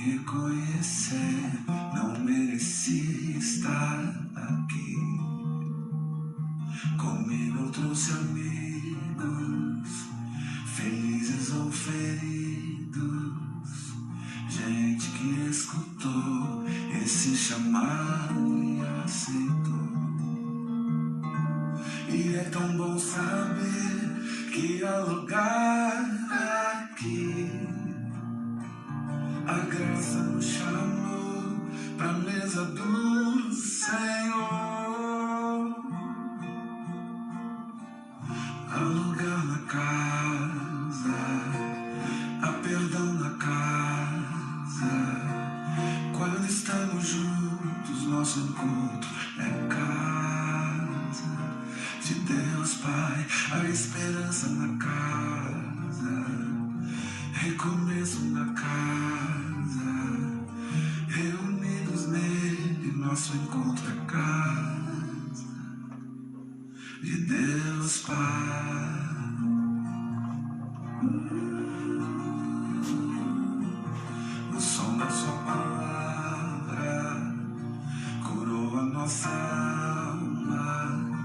reconhecer, não mereci estar aqui. Comigo eu trouxe amigos, felizes ou feridos, gente que escutou esse chamado e aceitou. E é tão bom saber que há lugar aqui. A graça nos chamou pra mesa do Senhor. Há lugar na casa, há perdão na casa. Quando estamos juntos, nosso encontro é casa de Deus Pai. A esperança na casa, recomeço na casa, reunidos nele, nosso encontro é casa de Deus Pai. O som da sua palavra curou a nossa alma,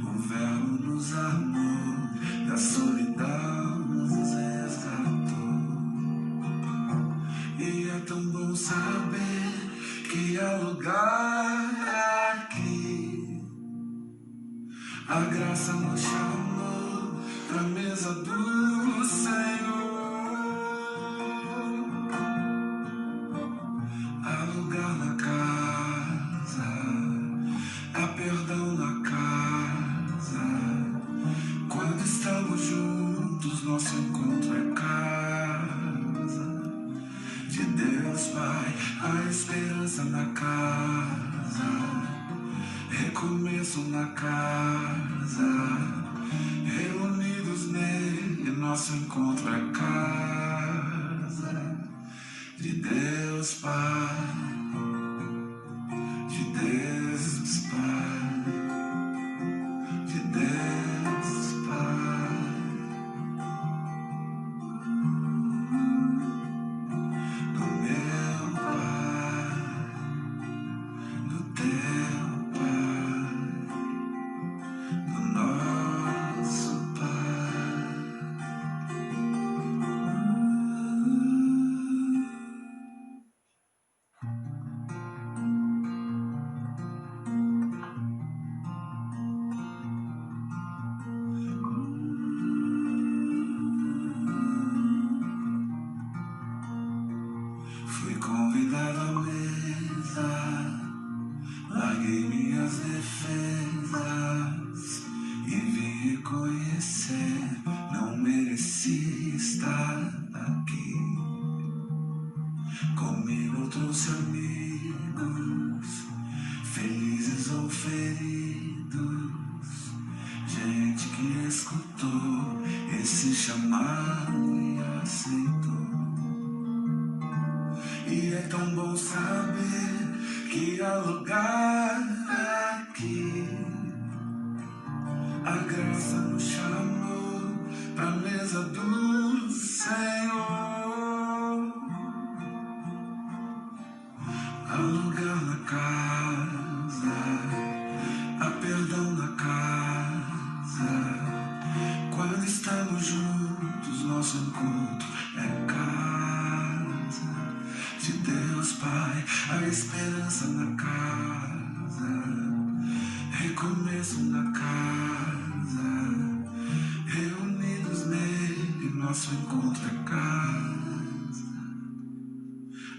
o verbo nos amou, da solidão nos resgatou. E é tão bom saber que há lugar aqui. A graça nos chamou pra mesa do Senhor. Há lugar na casa, há perdão na casa. Quando estamos juntos, nosso encontro é casa de Deus Pai. A esperança na casa, recomeço na casa, reunidos nele, nosso encontro é casa de Deus Pai, de Deus Pai, de Deus Pai, do meu Pai, do teu Pai, do nosso Pai. Fui convidado à mesa, larguei minhas defesas e vim reconhecer, não mereci estar aqui. Comigo eu trouxe amigos, felizes ou feridos, gente que escutou esse chamado e aceitou. E é tão bom saber que há lugar aqui. A graça nos chamou pra mesa do Senhor. Há lugar na casa, há perdão na casa. Quando estamos juntos, nosso encontro é casa de Deus Pai. A esperança na casa, recomeço na casa, reunidos nele, nosso encontro é casa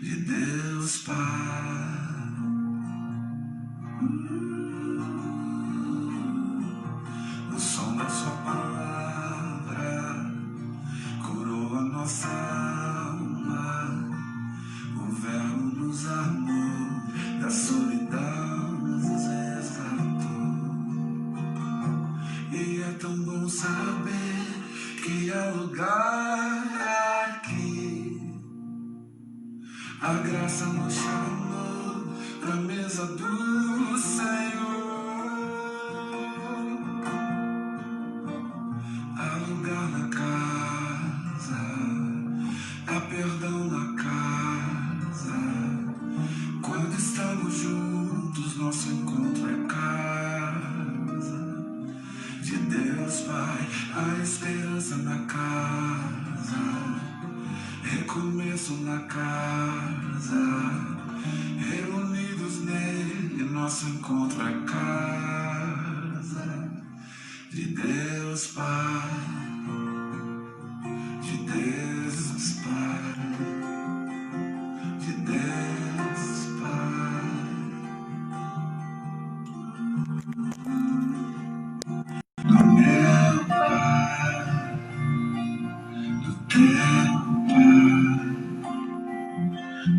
de Deus Pai. O som da sua palavra curou a nossa alma, o verbo nos amou, da solidão nos resgatou. E é tão bom saber que há lugar aqui. A graça nos chamou pra mesa do Senhor. Há lugar na casa, há perdão na casa. na casa, reunidos nele, nosso encontro é casa de Deus Pai, de Deus Pai, de Deus Pai. Do meu Pai, do teu Pai,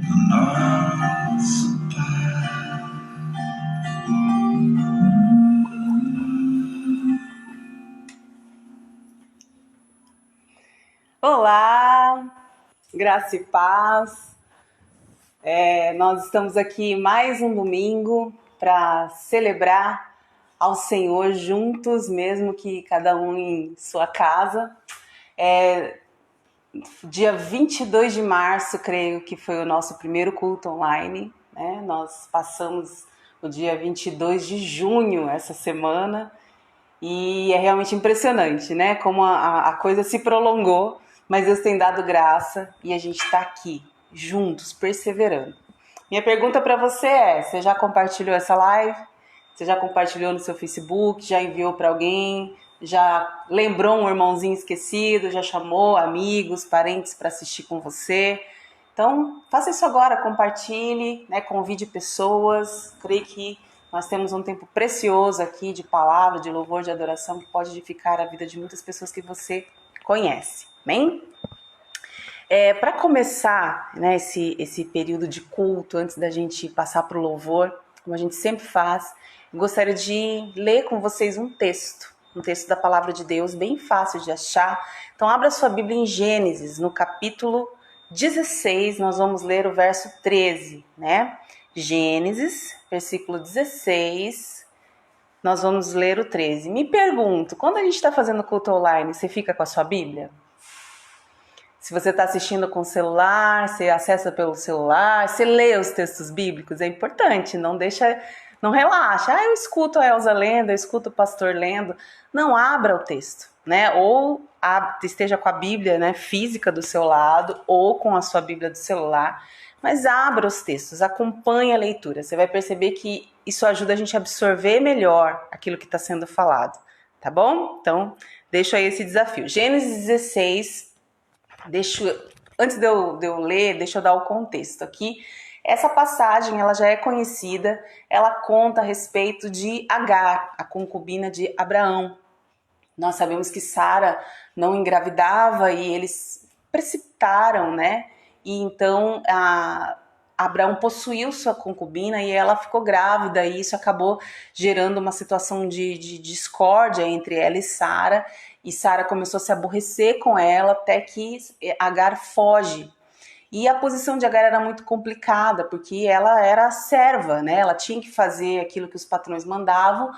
do nosso Pai. Olá, graça e paz. Nós estamos aqui mais um domingo para celebrar ao Senhor juntos, mesmo que cada um em sua casa. Dia 22 de março, creio que foi o nosso primeiro culto online, né? Nós passamos o dia 22 de junho essa semana e é realmente impressionante, né? Como a coisa se prolongou, mas Deus tem dado graça e a gente está aqui, juntos, perseverando. Minha pergunta para você é: você já compartilhou essa live? Você já compartilhou no seu Facebook? Já enviou para alguém? Já lembrou um irmãozinho esquecido? Já chamou amigos, parentes para assistir com você? Então, faça isso agora, compartilhe, né? Convide pessoas. Creio que nós temos um tempo precioso aqui de palavra, de louvor, de adoração, que pode edificar a vida de muitas pessoas que você conhece. Amém? Para começar, né, esse período de culto, antes da gente passar para o louvor, como a gente sempre faz, eu gostaria de ler com vocês um texto da palavra de Deus, bem fácil de achar. Então, abra sua Bíblia em Gênesis, no capítulo 16, nós vamos ler o verso 13, né? Gênesis, versículo 16, nós vamos ler o 13. Me pergunto, quando a gente está fazendo culto online, você fica com a sua Bíblia? Se você está assistindo com o celular, você acessa pelo celular, você lê os textos bíblicos, é importante, não relaxa. Eu escuto a Elza lendo, eu escuto o pastor lendo. Não, abra o texto, né? Ou esteja com a Bíblia, né, física do seu lado, ou com a sua Bíblia do celular, mas abra os textos, acompanhe a leitura. Você vai perceber que isso ajuda a gente a absorver melhor aquilo que está sendo falado, tá bom? Então, deixo aí esse desafio. Gênesis 16... Antes de eu ler, deixa eu dar o contexto aqui. Essa passagem, ela já é conhecida, ela conta a respeito de Agar, a concubina de Abraão. Nós sabemos que Sara não engravidava e eles precipitaram, né? E então Abraão possuiu sua concubina e ela ficou grávida, e isso acabou gerando uma situação de discórdia entre ela e Sara. E Sara começou a se aborrecer com ela até que Agar foge. E a posição de Agar era muito complicada, porque ela era serva, né? Ela tinha que fazer aquilo que os patrões mandavam,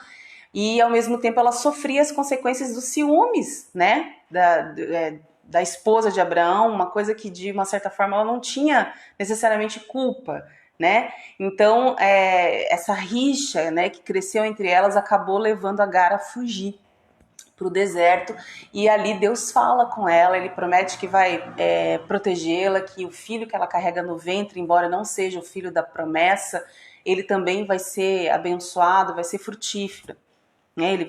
e ao mesmo tempo ela sofria as consequências dos ciúmes, né? Da esposa de Abraão, uma coisa que de uma certa forma ela não tinha necessariamente culpa, né? Então essa rixa, né, que cresceu entre elas acabou levando Agar a fugir para o deserto, e ali Deus fala com ela, ele promete que vai protegê-la, que o filho que ela carrega no ventre, embora não seja o filho da promessa, ele também vai ser abençoado, vai ser frutífero, né? Ele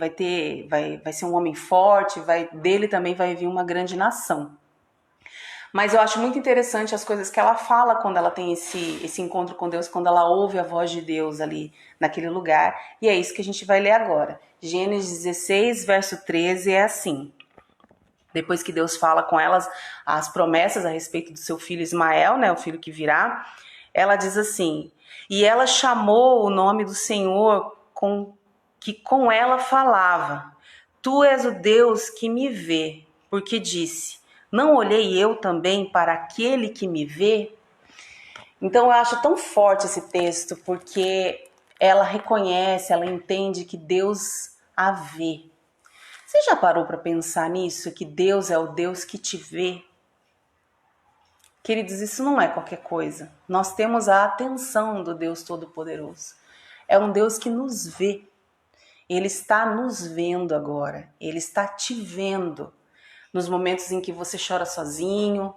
vai ser um homem forte, dele também vai vir uma grande nação. Mas eu acho muito interessante as coisas que ela fala quando ela tem esse encontro com Deus, quando ela ouve a voz de Deus ali naquele lugar. E é isso que a gente vai ler agora. Gênesis 16, verso 13 é assim. Depois que Deus fala com elas as promessas a respeito do seu filho Ismael, né, o filho que virá, ela diz assim: e ela chamou o nome do Senhor que com ela falava: tu és o Deus que me vê, porque disse: não olhei eu também para aquele que me vê? Então eu acho tão forte esse texto, porque ela reconhece, ela entende que Deus a vê. Você já parou para pensar nisso? Que Deus é o Deus que te vê? Queridos, isso não é qualquer coisa. Nós temos a atenção do Deus Todo-Poderoso. É um Deus que nos vê. Ele está nos vendo agora. Ele está te vendo. Nos momentos em que você chora sozinho,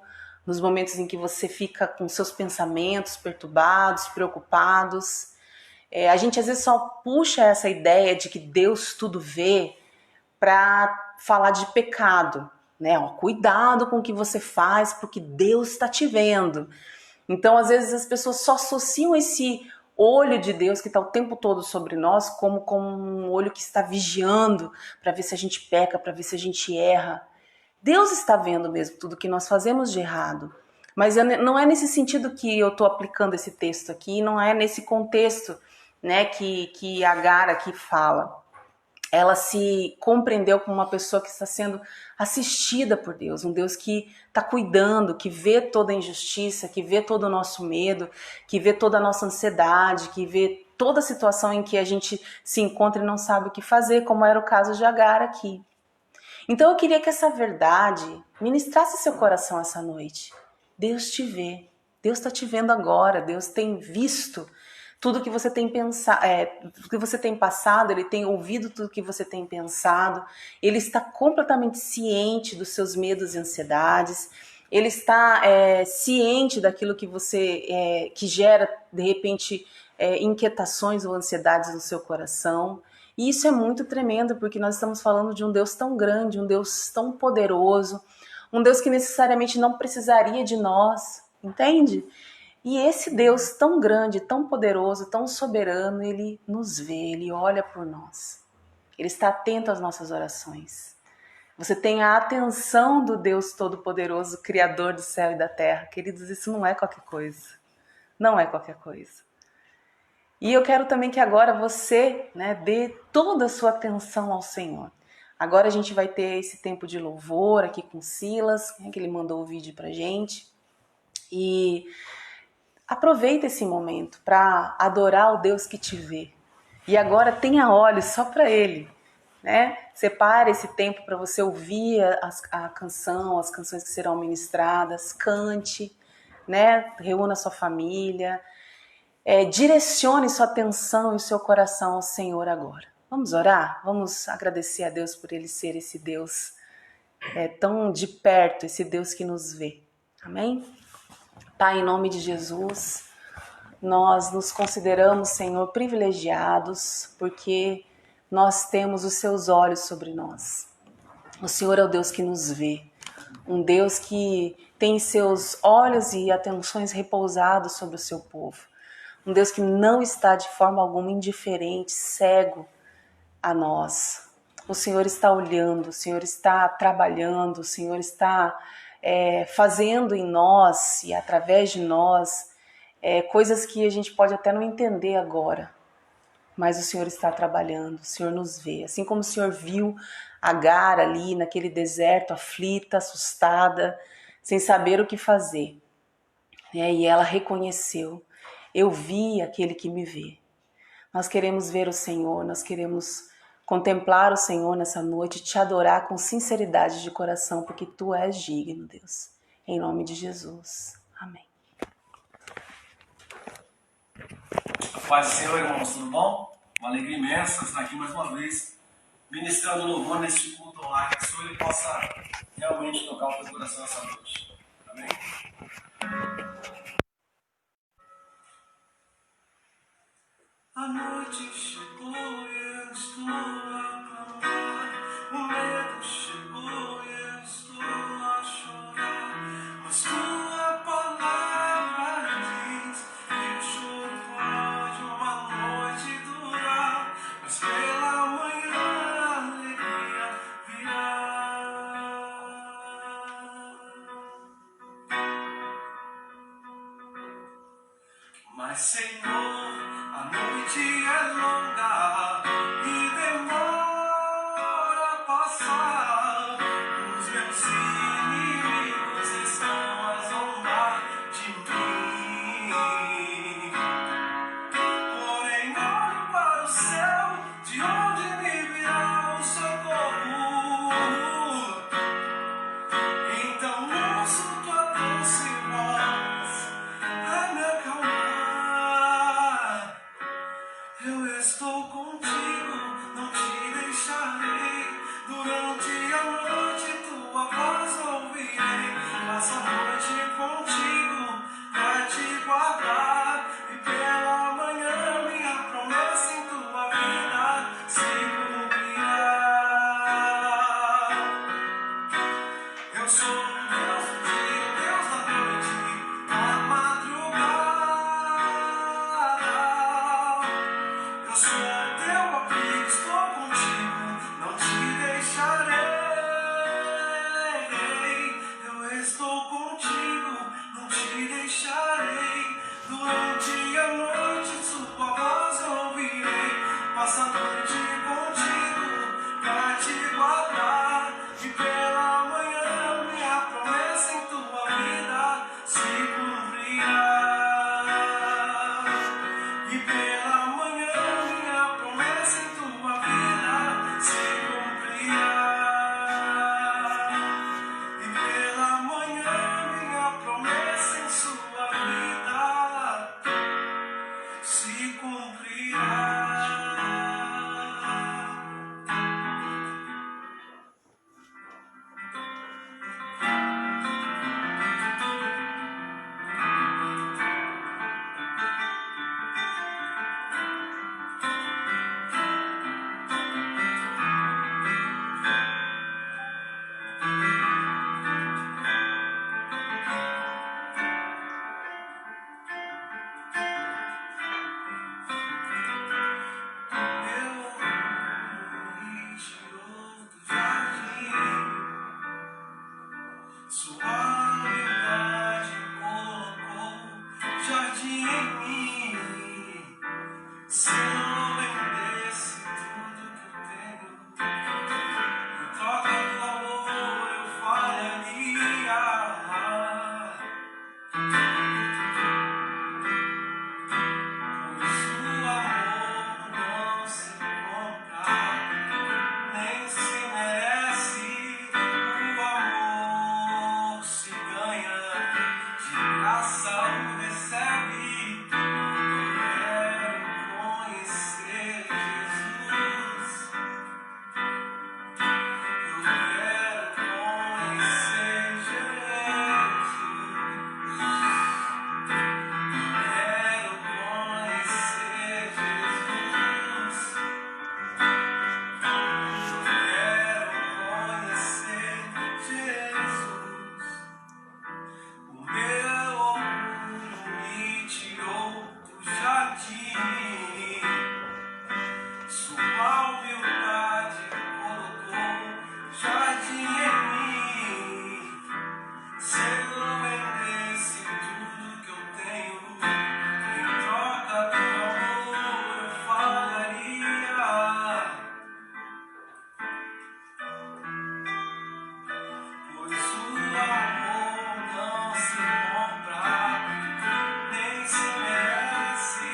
nos momentos em que você fica com seus pensamentos perturbados, preocupados. A gente às vezes só puxa essa ideia de que Deus tudo vê para falar de pecado, né? Ó, cuidado com o que você faz, porque Deus está te vendo. Então, às vezes as pessoas só associam esse olho de Deus que está o tempo todo sobre nós como um olho que está vigiando para ver se a gente peca, para ver se a gente erra. Deus está vendo mesmo tudo que nós fazemos de errado. Mas não é nesse sentido que eu estou aplicando esse texto aqui, não é nesse contexto, né, que Agar aqui fala. Ela se compreendeu como uma pessoa que está sendo assistida por Deus, um Deus que está cuidando, que vê toda a injustiça, que vê todo o nosso medo, que vê toda a nossa ansiedade, que vê toda a situação em que a gente se encontra e não sabe o que fazer, como era o caso de Agar aqui. Então eu queria que essa verdade ministrasse seu coração essa noite. Deus te vê, Deus está te vendo agora, Deus tem visto tudo que você tem pensado, tudo que você tem passado, Ele tem ouvido tudo que você tem pensado, Ele está completamente ciente dos seus medos e ansiedades, Ele está ciente daquilo que você que gera de repente inquietações ou ansiedades no seu coração. E isso é muito tremendo, porque nós estamos falando de um Deus tão grande, um Deus tão poderoso, um Deus que necessariamente não precisaria de nós, entende? E esse Deus tão grande, tão poderoso, tão soberano, Ele nos vê, Ele olha por nós. Ele está atento às nossas orações. Você tem a atenção do Deus Todo-Poderoso, Criador do céu e da terra. Queridos, isso não é qualquer coisa. Não é qualquer coisa. E eu quero também que agora você, né, dê toda a sua atenção ao Senhor. Agora a gente vai ter esse tempo de louvor aqui com Silas, né, que ele mandou o vídeo pra gente. E aproveita esse momento para adorar o Deus que te vê. E agora tenha olhos só para Ele, né? Separe esse tempo para você ouvir a canção, as canções que serão ministradas, cante, né? Reúna sua família, direcione sua atenção e seu coração ao Senhor agora. Vamos orar? Vamos agradecer a Deus por Ele ser esse Deus tão de perto, esse Deus que nos vê. Amém? Pai, em nome de Jesus, nós nos consideramos, Senhor, privilegiados, porque nós temos os seus olhos sobre nós. O Senhor é o Deus que nos vê, um Deus que tem seus olhos e atenções repousados sobre o seu povo. Um Deus que não está de forma alguma indiferente, cego a nós. O Senhor está olhando, o Senhor está trabalhando, o Senhor está fazendo em nós e através de nós coisas que a gente pode até não entender agora. Mas o Senhor está trabalhando, o Senhor nos vê. Assim como o Senhor viu Agar ali naquele deserto, aflita, assustada, sem saber o que fazer. E ela reconheceu, eu vi aquele que me vê. Nós queremos ver o Senhor, nós queremos contemplar o Senhor nessa noite, te adorar com sinceridade de coração, porque Tu és digno, Deus. Em nome de Jesus. Amém. Paz do Senhor, irmãos, tudo bom? Uma alegria imensa estar aqui mais uma vez, ministrando louvor neste culto online, que o Senhor possa realmente tocar o teu coração essa noite. Amém? A noite chegou e eu estou a clamar. O medo chegou e eu estou a chorar. Mas tua palavra diz que o choro pode uma noite durar, mas pela manhã a alegria virá. Mas Senhor, a noite é longa e demora a passar. Os meus inimigos estão a zombar de mim. Porém olho para o céu, de onde me virá o socorro. Então ouço tua doce voz a me acalmar. Eu estou contigo, E pela manhã minha promessa em tua vida se cumprirá. E pela manhã minha promessa em sua vida se cumprirá. Sua humildade colocou jardim em mim. Se eu vendesse tudo que eu tenho, em troca do amor eu falharia. Pois o amor não se compra, nem se merece. O amor se ganha, de graça o recebe. Quero conhecer Jesus. Eu quero conhecer Jesus. Quero conhecer Jesus. Quero conhecer Jesus. O meu orgulho me tirou do jardim. Sua humildade colocou jardim em mim. Se eu vendesse tudo que eu tenho, em troca do amor eu falaria. Pois o amor não se compra, nem se merece.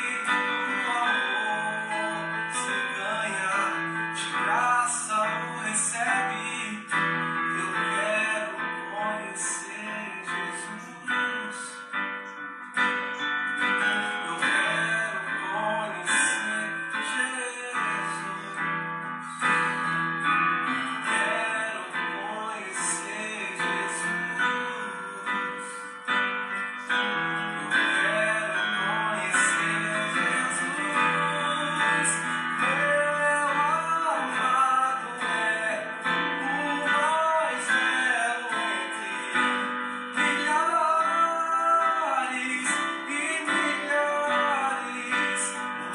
O amor se ganha, de graça o recebe. Eu quero conhecer Jesus. Eu quero conhecer Jesus. Quero conhecer Jesus. Eu quero conhecer Jesus. Meu amado é o mais belo entre milhares e milhares.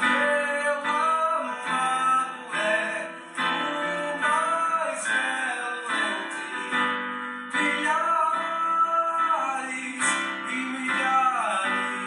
Meu amado é o mais belo entre milhares e milhares.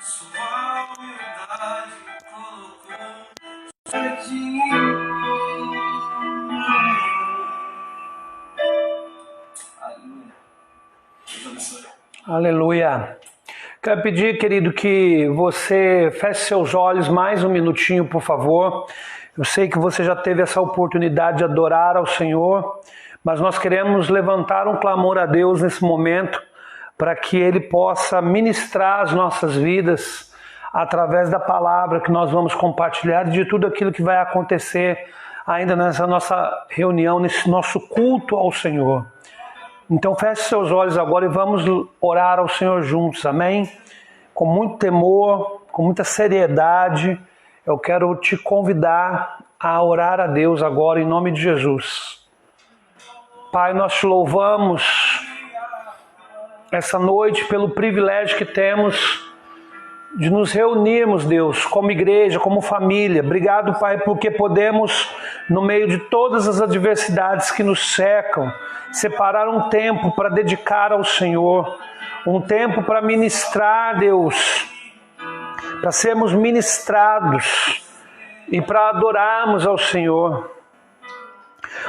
Sua humildade colocou jardim. Aleluia. Deus abençoe. Aleluia. Quero pedir, querido, que você feche seus olhos mais um minutinho, por favor. Eu sei que você já teve essa oportunidade de adorar ao Senhor, mas nós queremos levantar um clamor a Deus nesse momento, para que Ele possa ministrar as nossas vidas através da palavra que nós vamos compartilhar e de tudo aquilo que vai acontecer ainda nessa nossa reunião, nesse nosso culto ao Senhor. Então feche seus olhos agora e vamos orar ao Senhor juntos, amém? Com muito temor, com muita seriedade, eu quero te convidar a orar a Deus agora em nome de Jesus. Pai, nós te louvamos essa noite pelo privilégio que temos de nos reunirmos, Deus, como igreja, como família. Obrigado, Pai, porque podemos, no meio de todas as adversidades que nos cercam, separar um tempo para dedicar ao Senhor, um tempo para ministrar, Deus, para sermos ministrados e para adorarmos ao Senhor.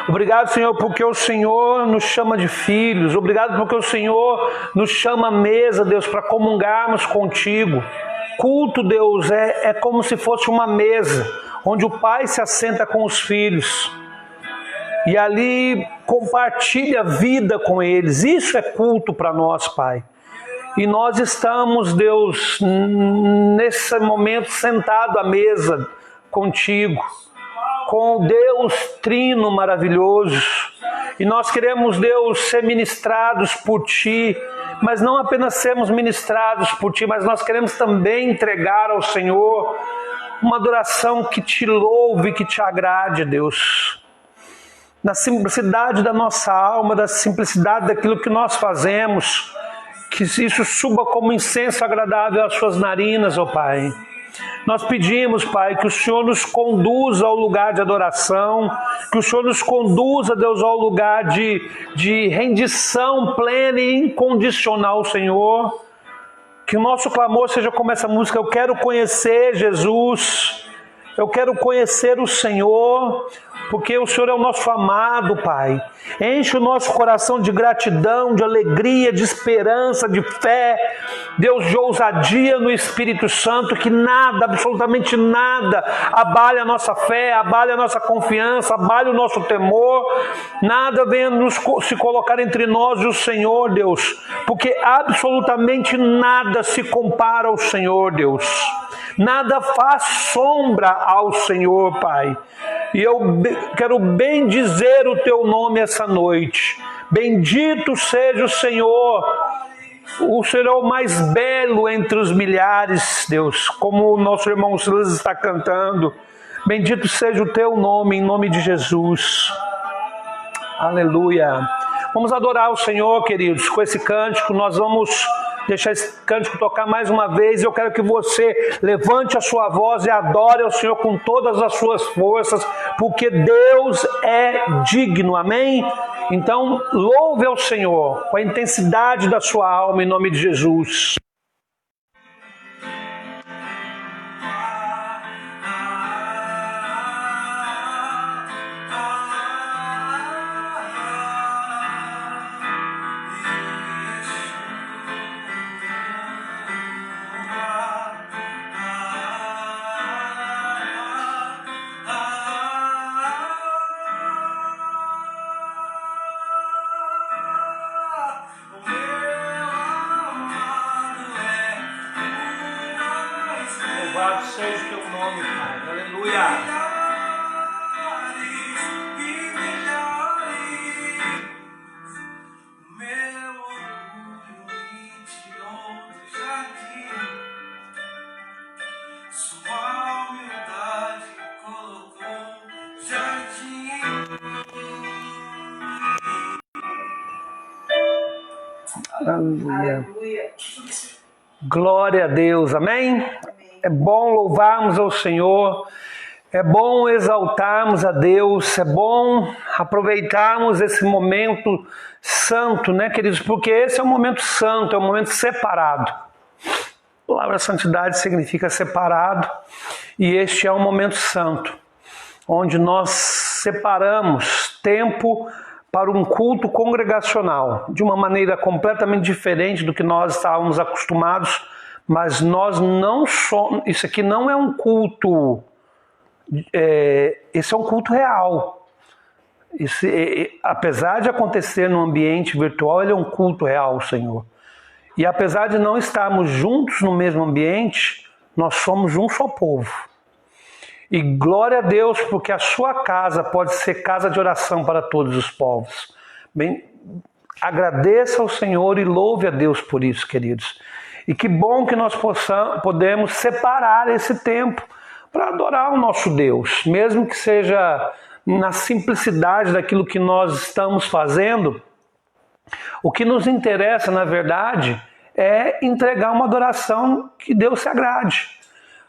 Obrigado, Senhor, porque o Senhor nos chama de filhos. Obrigado porque o Senhor nos chama à mesa, Deus, para comungarmos contigo. Culto, Deus, é como se fosse uma mesa, onde o pai se assenta com os filhos e ali compartilha a vida com eles. Isso é culto para nós, Pai. E nós estamos, Deus, nesse momento sentado à mesa contigo, com o Deus trino maravilhoso. E nós queremos, Deus, ser ministrados por Ti, mas não apenas sermos ministrados por Ti, mas nós queremos também entregar ao Senhor uma adoração que Te louve, que Te agrade, Deus. Na simplicidade da nossa alma, da simplicidade daquilo que nós fazemos, que isso suba como incenso agradável às Suas narinas, ó Pai. Nós pedimos, Pai, que o Senhor nos conduza ao lugar de adoração, que o Senhor nos conduza, Deus, ao lugar de rendição plena e incondicional, Senhor. Que o nosso clamor seja como essa música: eu quero conhecer Jesus, eu quero conhecer o Senhor, porque o Senhor é o nosso amado, Pai. Enche o nosso coração de gratidão, de alegria, de esperança, de fé, Deus, de ousadia no Espírito Santo, que nada, absolutamente nada, abale a nossa fé, abale a nossa confiança, abale o nosso temor, nada venha se colocar entre nós e o Senhor, Deus, porque absolutamente nada se compara ao Senhor, Deus. Nada faz sombra ao Senhor, Pai. E eu quero bendizer o Teu nome essa noite. Bendito seja o Senhor. O Senhor é o mais belo entre os milhares, Deus. Como o nosso irmão Silas está cantando. Bendito seja o Teu nome, em nome de Jesus. Aleluia. Vamos adorar o Senhor, queridos, com esse cântico. Nós vamos deixar esse cântico tocar mais uma vez. Eu quero que você levante a sua voz e adore ao Senhor com todas as suas forças, porque Deus é digno, amém? Então, louve ao Senhor com a intensidade da sua alma, em nome de Jesus. Louvado seja o Teu nome, Pai. Aleluia. Aleluia. Glória a Deus, amém? É bom louvarmos ao Senhor, é bom exaltarmos a Deus, é bom aproveitarmos esse momento santo, né, queridos? Porque esse é um momento santo, é um momento separado. A palavra santidade significa separado, e este é um momento santo, onde nós separamos tempo para um culto congregacional, de uma maneira completamente diferente do que nós estávamos acostumados mas nós não somos. Isso aqui não é um culto. Esse é um culto real. Apesar de acontecer no ambiente virtual, ele é um culto real, Senhor. E apesar de não estarmos juntos no mesmo ambiente, nós somos um só povo. E glória a Deus, porque a sua casa pode ser casa de oração para todos os povos. Bem, agradeça ao Senhor e louve a Deus por isso, queridos. E que bom que nós podemos separar esse tempo para adorar o nosso Deus, mesmo que seja na simplicidade daquilo que nós estamos fazendo. O que nos interessa, na verdade, é entregar uma adoração que Deus se agrade.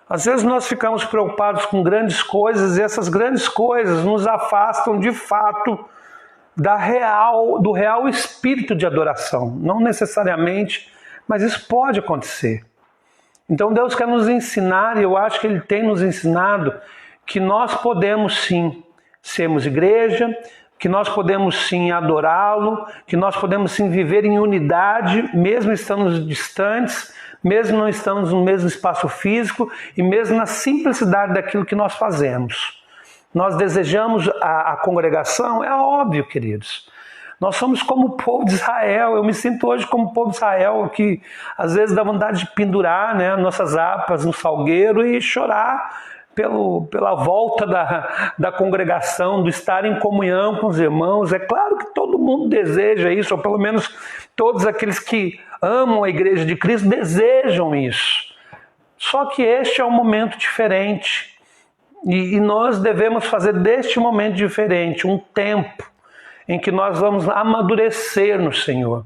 Às vezes nós ficamos preocupados com grandes coisas e essas grandes coisas nos afastam de fato do real espírito de adoração. Não necessariamente, mas isso pode acontecer. Então Deus quer nos ensinar, e eu acho que Ele tem nos ensinado, que nós podemos sim sermos igreja, que nós podemos sim adorá-lo, que nós podemos sim viver em unidade, mesmo estando distantes, mesmo não estamos no mesmo espaço físico e mesmo na simplicidade daquilo que nós fazemos. Nós desejamos a congregação, é óbvio, queridos. Nós somos como o povo de Israel. Eu me sinto hoje como o povo de Israel, que às vezes dá vontade de pendurar, né, nossas harpas no salgueiro e chorar pela volta da congregação, do estar em comunhão com os irmãos. É claro que todo mundo deseja isso, ou pelo menos todos aqueles que amam a igreja de Cristo desejam isso. Só que este é um momento diferente. E nós devemos fazer deste momento diferente um tempo em que nós vamos amadurecer no Senhor.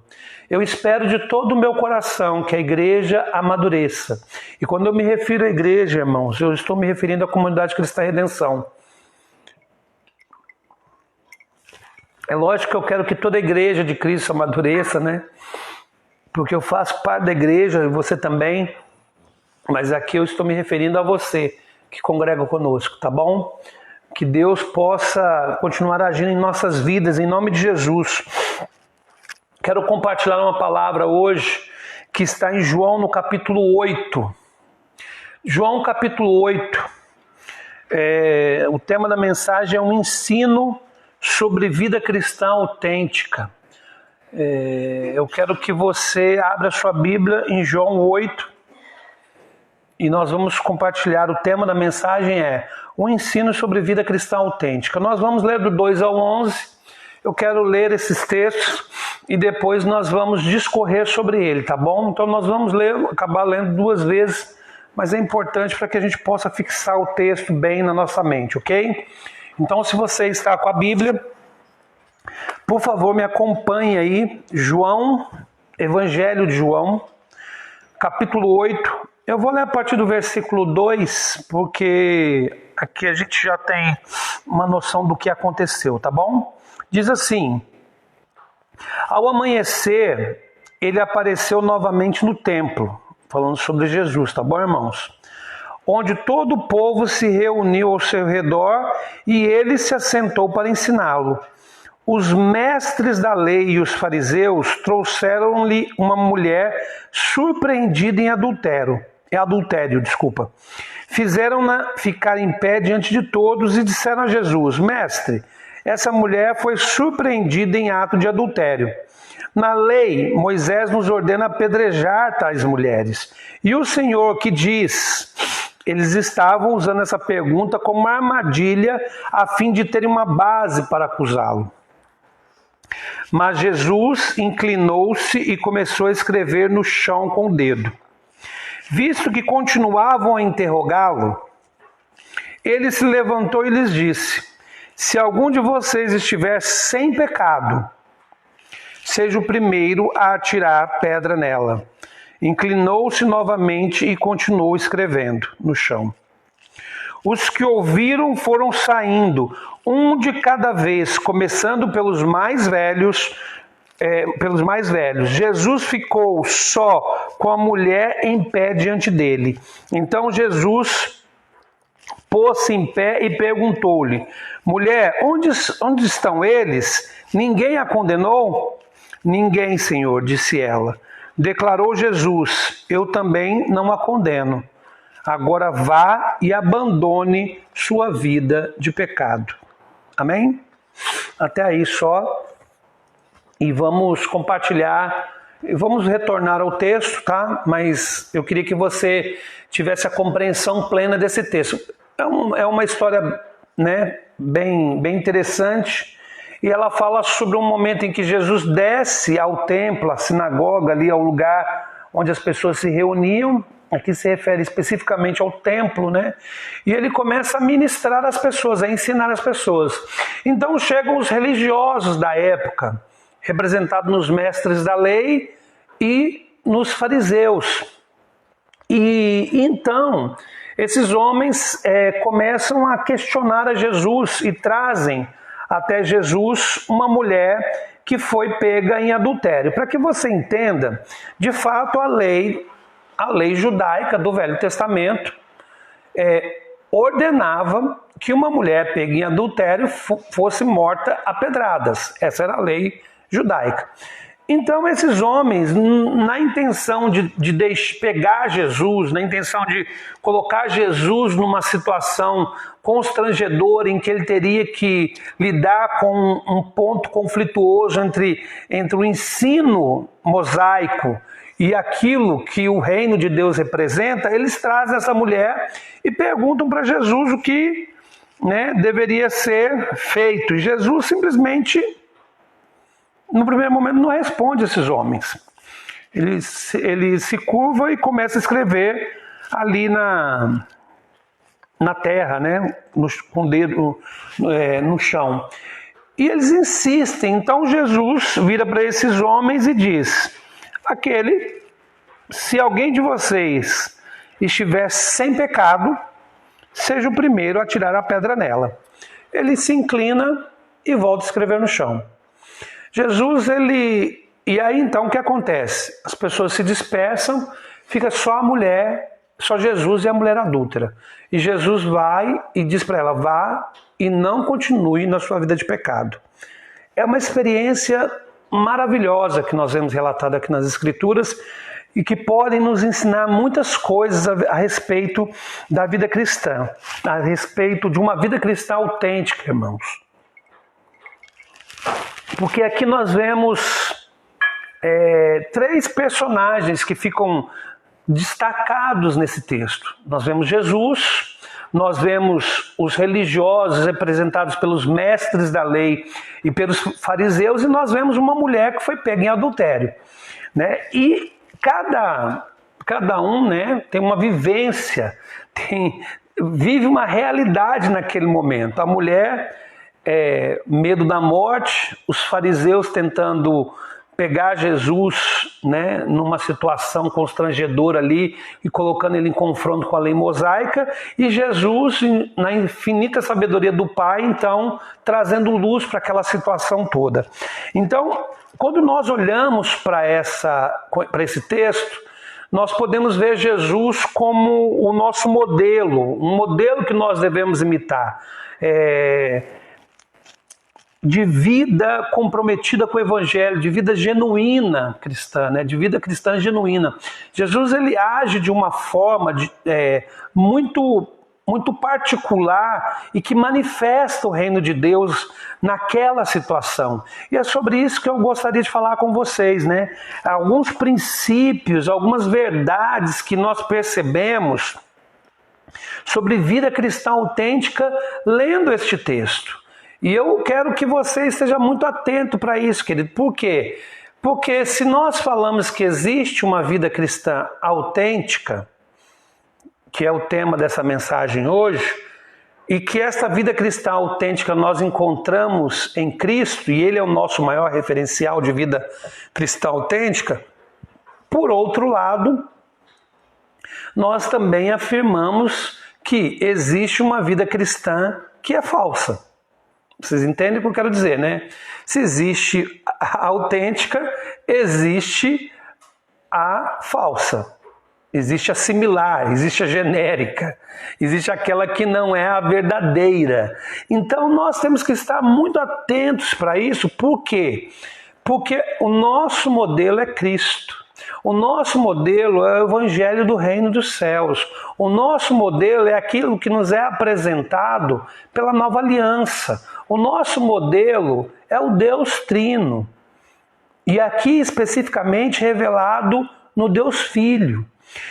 Eu espero de todo o meu coração que a igreja amadureça. E quando eu me refiro à igreja, irmãos, eu estou me referindo à comunidade Cristã Redenção. É lógico que eu quero que toda a igreja de Cristo amadureça, né? Porque eu faço parte da igreja, e você também. Mas aqui eu estou me referindo a você que congrega conosco, tá bom? Que Deus possa continuar agindo em nossas vidas, em nome de Jesus. Quero compartilhar uma palavra hoje que está em João no capítulo 8. João capítulo 8. O tema da mensagem é um ensino sobre vida cristã autêntica. Eu quero que você abra sua Bíblia em João 8. E nós vamos compartilhar, o tema da mensagem é um ensino sobre vida cristã autêntica. Nós vamos ler do 2 ao 11. Eu quero ler esses textos e depois nós vamos discorrer sobre ele, tá bom? Então nós vamos acabar lendo 2 vezes, mas é importante para que a gente possa fixar o texto bem na nossa mente, ok? Então, se você está com a Bíblia, por favor, me acompanhe aí. Evangelho de João, capítulo 8. Eu vou ler a partir do versículo 2, porque aqui a gente já tem uma noção do que aconteceu, tá bom? Diz assim: ao amanhecer, ele apareceu novamente no templo, falando sobre Jesus, tá bom, irmãos? Onde todo o povo se reuniu ao seu redor e ele se assentou para ensiná-lo. Os mestres da lei e os fariseus trouxeram-lhe uma mulher surpreendida em adultério. Fizeram-na ficar em pé diante de todos e disseram a Jesus: Mestre, essa mulher foi surpreendida em ato de adultério. Na lei, Moisés nos ordena apedrejar tais mulheres. E o Senhor que diz? Eles estavam usando essa pergunta como uma armadilha a fim de terem uma base para acusá-lo. Mas Jesus inclinou-se e começou a escrever no chão com o dedo. Visto que continuavam a interrogá-lo, ele se levantou e lhes disse: se algum de vocês estiver sem pecado, seja o primeiro a atirar pedra nela. Inclinou-se novamente e continuou escrevendo no chão. Os que ouviram foram saindo, um de cada vez, começando pelos mais velhos. Jesus ficou só com a mulher em pé diante dele. Então Jesus pôs-se em pé e perguntou-lhe: mulher, onde estão eles? Ninguém a condenou? Ninguém, Senhor, disse ela. declarou Jesus: eu também não a condeno. Agora vá e abandone sua vida de pecado. Amém? Até aí só. E vamos compartilhar, vamos retornar ao texto, tá? Mas eu queria que você tivesse a compreensão plena desse texto. É uma história, né, bem interessante. E ela fala sobre um momento em que Jesus desce ao templo, à sinagoga, ali ao lugar onde as pessoas se reuniam. Aqui se refere especificamente ao templo, né? E ele começa a ministrar as pessoas, a ensinar as pessoas. Então chegam os religiosos da época, representados nos mestres da lei e nos fariseus. E então esses homens começam a questionar a Jesus e trazem até Jesus uma mulher que foi pega em adultério. Para que você entenda, de fato a lei judaica do Velho Testamento ordenava que uma mulher pega em adultério fosse morta a pedradas. Essa era a lei judaica. Então esses homens, na intenção de pegar Jesus, na intenção de colocar Jesus numa situação constrangedora em que ele teria que lidar com um ponto conflituoso entre o ensino mosaico e aquilo que o reino de Deus representa, eles trazem essa mulher e perguntam para Jesus o que, né, deveria ser feito. E Jesus simplesmente, no primeiro momento, não responde a esses homens. Ele se curva e começa a escrever ali na terra, né, com o dedo no chão. E eles insistem. Então Jesus vira para esses homens e diz: se alguém de vocês estiver sem pecado, seja o primeiro a tirar a pedra nela. Ele se inclina e volta a escrever no chão. Jesus, e aí então o que acontece? As pessoas se dispersam, fica só a mulher, só Jesus e a mulher adúltera. E Jesus vai e diz para ela: vá e não continue na sua vida de pecado. É uma experiência maravilhosa que nós vemos relatada aqui nas Escrituras e que podem nos ensinar muitas coisas a respeito da vida cristã, a respeito de uma vida cristã autêntica, irmãos. Porque aqui nós vemos 3 personagens que ficam destacados nesse texto. Nós vemos Jesus, nós vemos os religiosos representados pelos mestres da lei e pelos fariseus, e nós vemos uma mulher que foi pega em adultério, né? E cada um, né, tem uma vivência, vive uma realidade naquele momento. A mulher, medo da morte, os fariseus tentando pegar Jesus, né, numa situação constrangedora ali e colocando ele em confronto com a lei mosaica, e Jesus, na infinita sabedoria do Pai, então trazendo luz para aquela situação toda. Então, quando nós olhamos para esse texto, nós podemos ver Jesus como o nosso modelo, um modelo que nós devemos imitar, de vida comprometida com o Evangelho, de vida genuína cristã, né? De vida cristã genuína. Jesus, ele age de uma forma muito particular e que manifesta o reino de Deus naquela situação. E é sobre isso que eu gostaria de falar com vocês, né? Alguns princípios, algumas verdades que nós percebemos sobre vida cristã autêntica lendo este texto. E eu quero que você esteja muito atento para isso, querido. Por quê? Porque se nós falamos que existe uma vida cristã autêntica, que é o tema dessa mensagem hoje, e que essa vida cristã autêntica nós encontramos em Cristo, e Ele é o nosso maior referencial de vida cristã autêntica, por outro lado, nós também afirmamos que existe uma vida cristã que é falsa. Vocês entendem o que eu quero dizer, né? Se existe a autêntica, existe a falsa. Existe a similar, existe a genérica, existe aquela que não é a verdadeira. Então nós temos que estar muito atentos para isso. Por quê? Porque o nosso modelo é Cristo. O nosso modelo é o evangelho do reino dos céus. O nosso modelo é aquilo que nos é apresentado pela nova aliança. O nosso modelo é o Deus Trino. E aqui especificamente revelado no Deus Filho.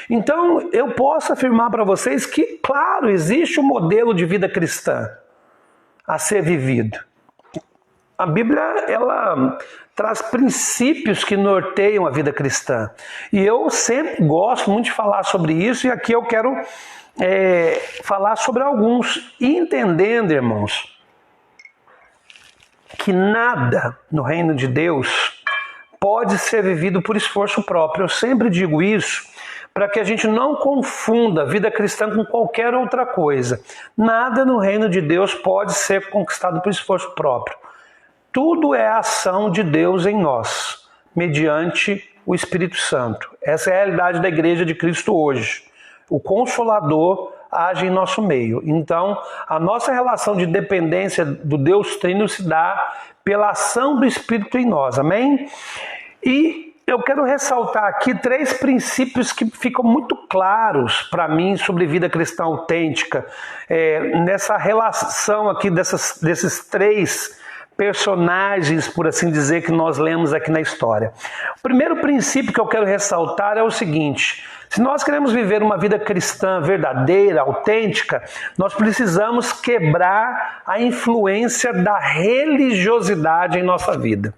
Então eu posso afirmar para vocês que, claro, existe um modelo de vida cristã a ser vivido. A Bíblia, ela traz princípios que norteiam a vida cristã. E eu sempre gosto muito de falar sobre isso, e aqui eu quero falar sobre alguns, entendendo, irmãos, que nada no reino de Deus pode ser vivido por esforço próprio. Eu sempre digo isso para que a gente não confunda a vida cristã com qualquer outra coisa. Nada no reino de Deus pode ser conquistado por esforço próprio. Tudo é a ação de Deus em nós, mediante o Espírito Santo. Essa é a realidade da Igreja de Cristo hoje. O Consolador age em nosso meio. Então, a nossa relação de dependência do Deus Trino se dá pela ação do Espírito em nós. Amém? E eu quero ressaltar aqui 3 princípios que ficam muito claros para mim sobre vida cristã autêntica, nessa relação aqui desses 3 personagens, por assim dizer, que nós lemos aqui na história. O primeiro princípio que eu quero ressaltar é o seguinte: se nós queremos viver uma vida cristã verdadeira, autêntica, nós precisamos quebrar a influência da religiosidade em nossa vida.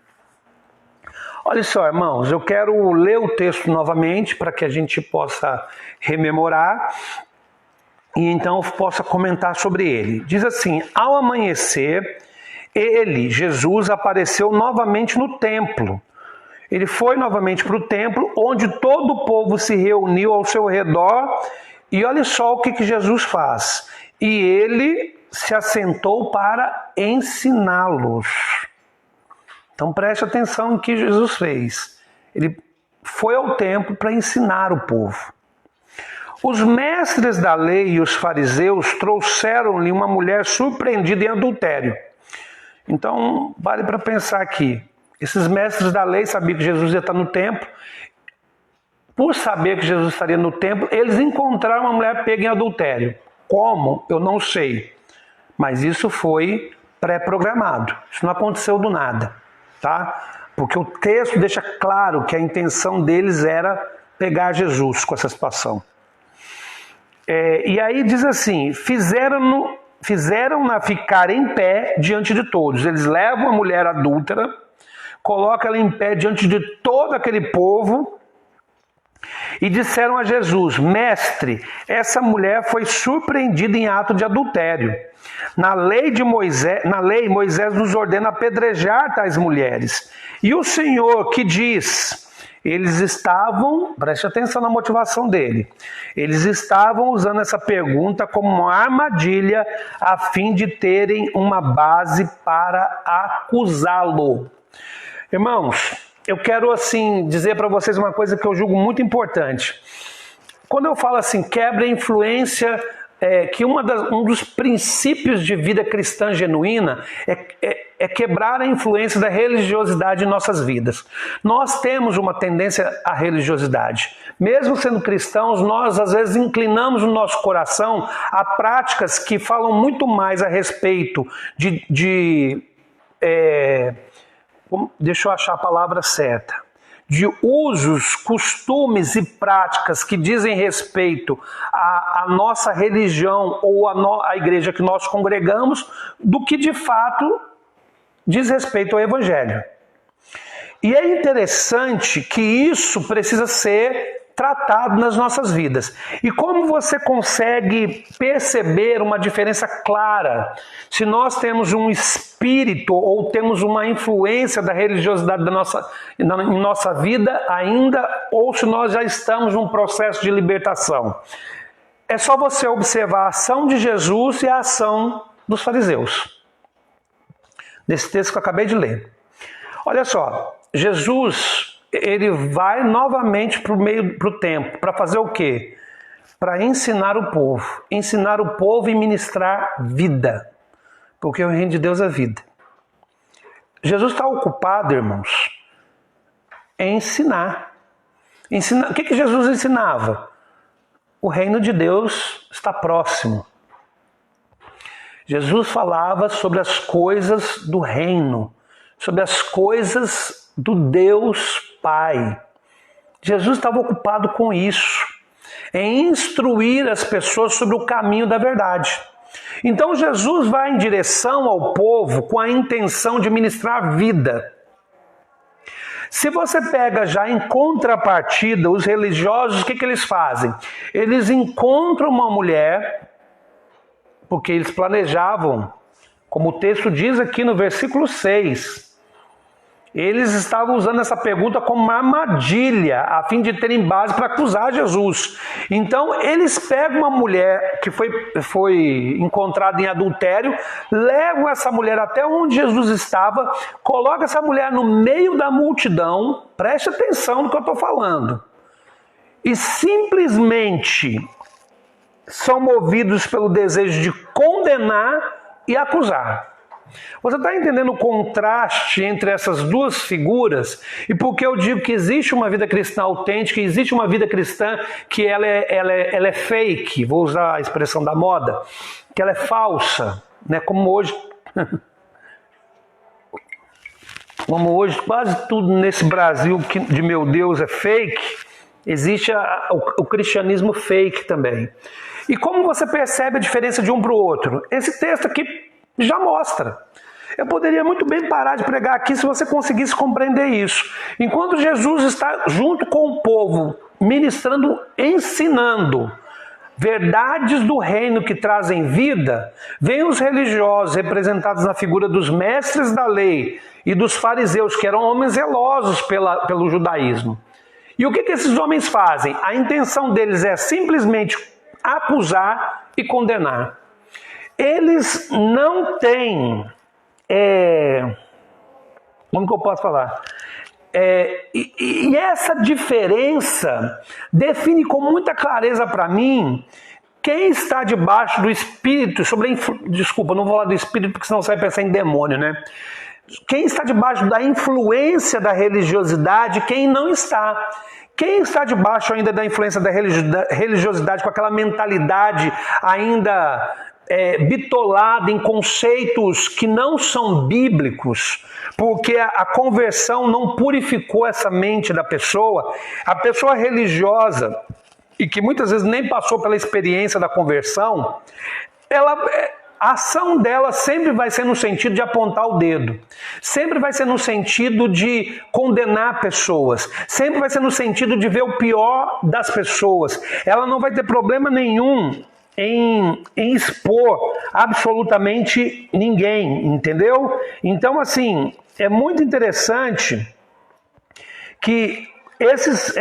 Olha só, irmãos, eu quero ler o texto novamente para que a gente possa rememorar e então possa comentar sobre ele. Diz assim: ao amanhecer, ele, Jesus, apareceu novamente no templo. Ele foi novamente para o templo, onde todo o povo se reuniu ao seu redor, e olha só o que Jesus faz. E ele se assentou para ensiná-los. Então preste atenção no que Jesus fez. Ele foi ao templo para ensinar o povo. Os mestres da lei e os fariseus trouxeram-lhe uma mulher surpreendida em adultério. Então, vale para pensar aqui. Esses mestres da lei sabiam que Jesus ia estar no templo. Por saber que Jesus estaria no templo, eles encontraram uma mulher pega em adultério. Como? Eu não sei. Mas isso foi pré-programado. Isso não aconteceu do nada, tá? Porque o texto deixa claro que a intenção deles era pegar Jesus com essa situação. E aí diz assim: fizeram-na ficar em pé diante de todos. Eles levam a mulher adúltera, colocam ela em pé diante de todo aquele povo e disseram a Jesus: Mestre, essa mulher foi surpreendida em ato de adultério. Na lei, Moisés nos ordena apedrejar tais mulheres. E o Senhor que diz... Eles estavam, preste atenção na motivação dele, eles estavam usando essa pergunta como uma armadilha a fim de terem uma base para acusá-lo. Irmãos, eu quero assim dizer para vocês uma coisa que eu julgo muito importante. Quando eu falo assim, quebra a influência, que um dos princípios de vida cristã genuína é quebrar a influência da religiosidade em nossas vidas. Nós temos uma tendência à religiosidade. Mesmo sendo cristãos, nós às vezes inclinamos o nosso coração a práticas que falam muito mais a respeito deixa eu achar a palavra certa, de usos, costumes e práticas que dizem respeito à nossa religião ou à igreja que nós congregamos, do que de fato diz respeito ao Evangelho. E é interessante que isso precisa ser tratado nas nossas vidas. E como você consegue perceber uma diferença clara se nós temos um espírito ou temos uma influência da religiosidade em nossa vida ainda, ou se nós já estamos num processo de libertação? É só você observar a ação de Jesus e a ação dos fariseus. Nesse texto que eu acabei de ler. Olha só, Jesus... ele vai novamente para o templo, para fazer o quê? Para ensinar o povo. Ensinar o povo e ministrar vida. Porque o reino de Deus é vida. Jesus está ocupado, irmãos, em ensinar. O que Jesus ensinava? O reino de Deus está próximo. Jesus falava sobre as coisas do reino, sobre as coisas do Deus Pai. Jesus estava ocupado com isso, em instruir as pessoas sobre o caminho da verdade. Então Jesus vai em direção ao povo com a intenção de ministrar vida. Se você pega já em contrapartida os religiosos, o que eles fazem? Eles encontram uma mulher, porque eles planejavam, como o texto diz aqui no versículo 6, eles estavam usando essa pergunta como uma armadilha, a fim de terem base para acusar Jesus. Então, eles pegam uma mulher que foi encontrada em adultério, levam essa mulher até onde Jesus estava, colocam essa mulher no meio da multidão, preste atenção no que eu estou falando, e simplesmente são movidos pelo desejo de condenar e acusar. Você está entendendo o contraste entre essas duas figuras? E por que eu digo que existe uma vida cristã autêntica, existe uma vida cristã que ela é fake, vou usar a expressão da moda, que ela é falsa, né? Como hoje quase tudo nesse Brasil que, de meu Deus, é fake, existe o cristianismo fake também. E como você percebe a diferença de um para o outro? Esse texto aqui já mostra. Eu poderia muito bem parar de pregar aqui se você conseguisse compreender isso. Enquanto Jesus está junto com o povo, ministrando, ensinando verdades do reino que trazem vida, vêm os religiosos, representados na figura dos mestres da lei e dos fariseus, que eram homens zelosos pelo judaísmo. E o que esses homens fazem? A intenção deles é simplesmente acusar e condenar. Eles não têm, como que eu posso falar? E essa diferença define com muita clareza para mim quem está debaixo do espírito, desculpa, não vou falar do espírito porque senão você vai pensar em demônio, né? Quem está debaixo da influência da religiosidade, quem não está. Quem está debaixo ainda da influência da religiosidade, com aquela mentalidade ainda bitolada em conceitos que não são bíblicos, porque a conversão não purificou essa mente da pessoa, a pessoa religiosa, e que muitas vezes nem passou pela experiência da conversão, a ação dela sempre vai ser no sentido de apontar o dedo, sempre vai ser no sentido de condenar pessoas, sempre vai ser no sentido de ver o pior das pessoas. Ela não vai ter problema nenhum em expor absolutamente ninguém, entendeu? Então, assim, é muito interessante que esses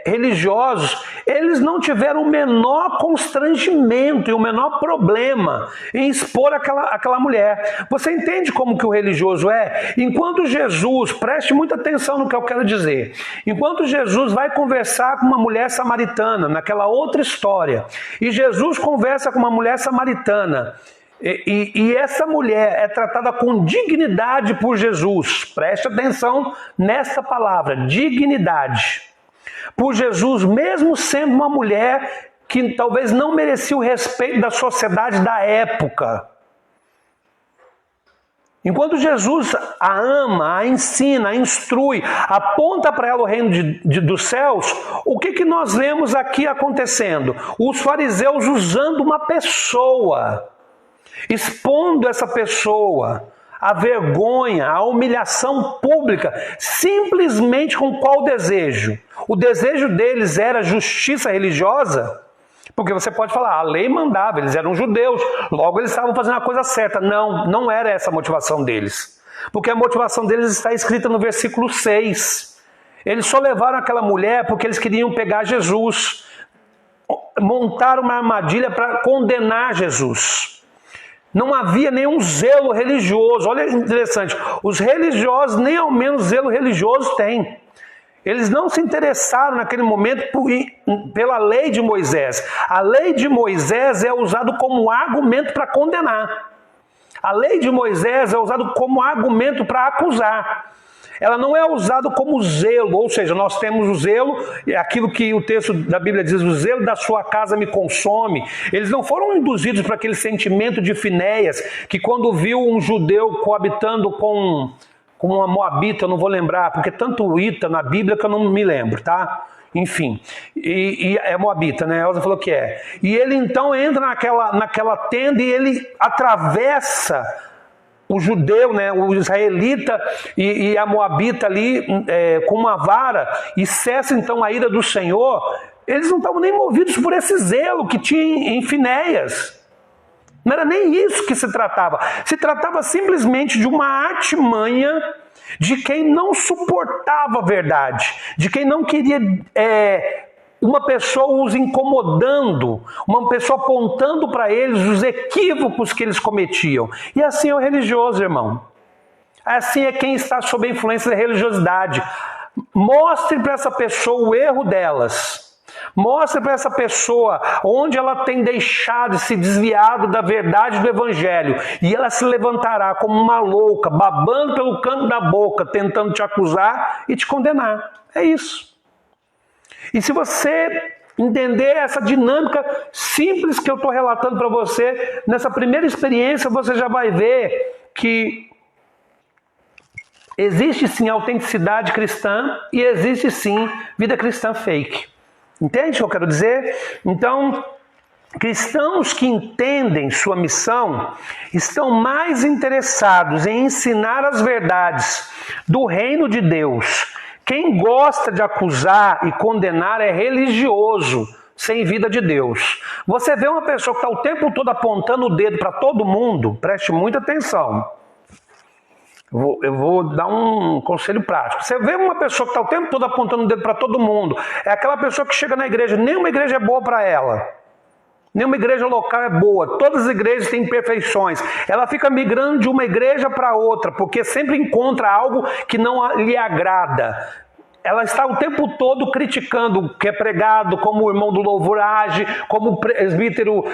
religiosos, eles não tiveram o menor constrangimento e o menor problema em expor aquela mulher. Você entende como que o religioso é? Enquanto Jesus, preste muita atenção no que eu quero dizer, enquanto Jesus vai conversar com uma mulher samaritana, naquela outra história, e Jesus conversa com uma mulher samaritana, e essa mulher é tratada com dignidade por Jesus. Preste atenção nessa palavra, dignidade. Por Jesus, mesmo sendo uma mulher que talvez não merecia o respeito da sociedade da época. Enquanto Jesus a ama, a ensina, a instrui, aponta para ela o reino dos céus, o que nós vemos aqui acontecendo? Os fariseus usando uma pessoa, expondo essa pessoa à vergonha, à humilhação pública, simplesmente com qual desejo? O desejo deles era justiça religiosa? Porque você pode falar, a lei mandava, eles eram judeus, logo eles estavam fazendo a coisa certa. Não era essa a motivação deles. Porque a motivação deles está escrita no versículo 6. Eles só levaram aquela mulher porque eles queriam pegar Jesus. Montaram uma armadilha para condenar Jesus. Não havia nenhum zelo religioso. Olha que interessante, os religiosos nem ao menos zelo religioso têm. Eles não se interessaram naquele momento pela lei de Moisés. A lei de Moisés é usada como argumento para condenar. A lei de Moisés é usada como argumento para acusar. ela não é usada como zelo, ou seja, nós temos o zelo, aquilo que o texto da Bíblia diz, o zelo da sua casa me consome. Eles não foram induzidos para aquele sentimento de Finéias, que quando viu um judeu coabitando com uma moabita, eu não vou lembrar, porque tanto ita na Bíblia que eu não me lembro, tá? Enfim, e é moabita, né? Elza falou que é. E ele então entra naquela tenda e ele atravessa o judeu, né, o israelita e a moabita ali com uma vara, e cessa então a ira do Senhor. Eles não estavam nem movidos por esse zelo que tinha em Finéias. Não era nem isso que se tratava. Se tratava simplesmente de uma artimanha de quem não suportava a verdade, de quem não queria uma pessoa os incomodando, uma pessoa apontando para eles os equívocos que eles cometiam. E assim é o religioso, irmão. Assim é quem está sob a influência da religiosidade. Mostre para essa pessoa o erro delas. Mostre para essa pessoa onde ela tem deixado e se desviado da verdade do Evangelho. E ela se levantará como uma louca, babando pelo canto da boca, tentando te acusar e te condenar. É isso. E se você entender essa dinâmica simples que eu estou relatando para você, nessa primeira experiência você já vai ver que existe sim autenticidade cristã e existe sim vida cristã fake. Entende o que eu quero dizer? Então, cristãos que entendem sua missão estão mais interessados em ensinar as verdades do reino de Deus. Quem gosta de acusar e condenar é religioso, sem vida de Deus. Você vê uma pessoa que está o tempo todo apontando o dedo para todo mundo, preste muita atenção. Eu vou dar um conselho prático. Você vê uma pessoa que está o tempo todo apontando o dedo para todo mundo, é aquela pessoa que chega na igreja, nenhuma igreja é boa para ela. Nenhuma igreja local é boa, todas as igrejas têm imperfeições. Ela fica migrando de uma igreja para outra, porque sempre encontra algo que não lhe agrada. Ela está o tempo todo criticando o que é pregado, como o irmão do louvor age, como o presbítero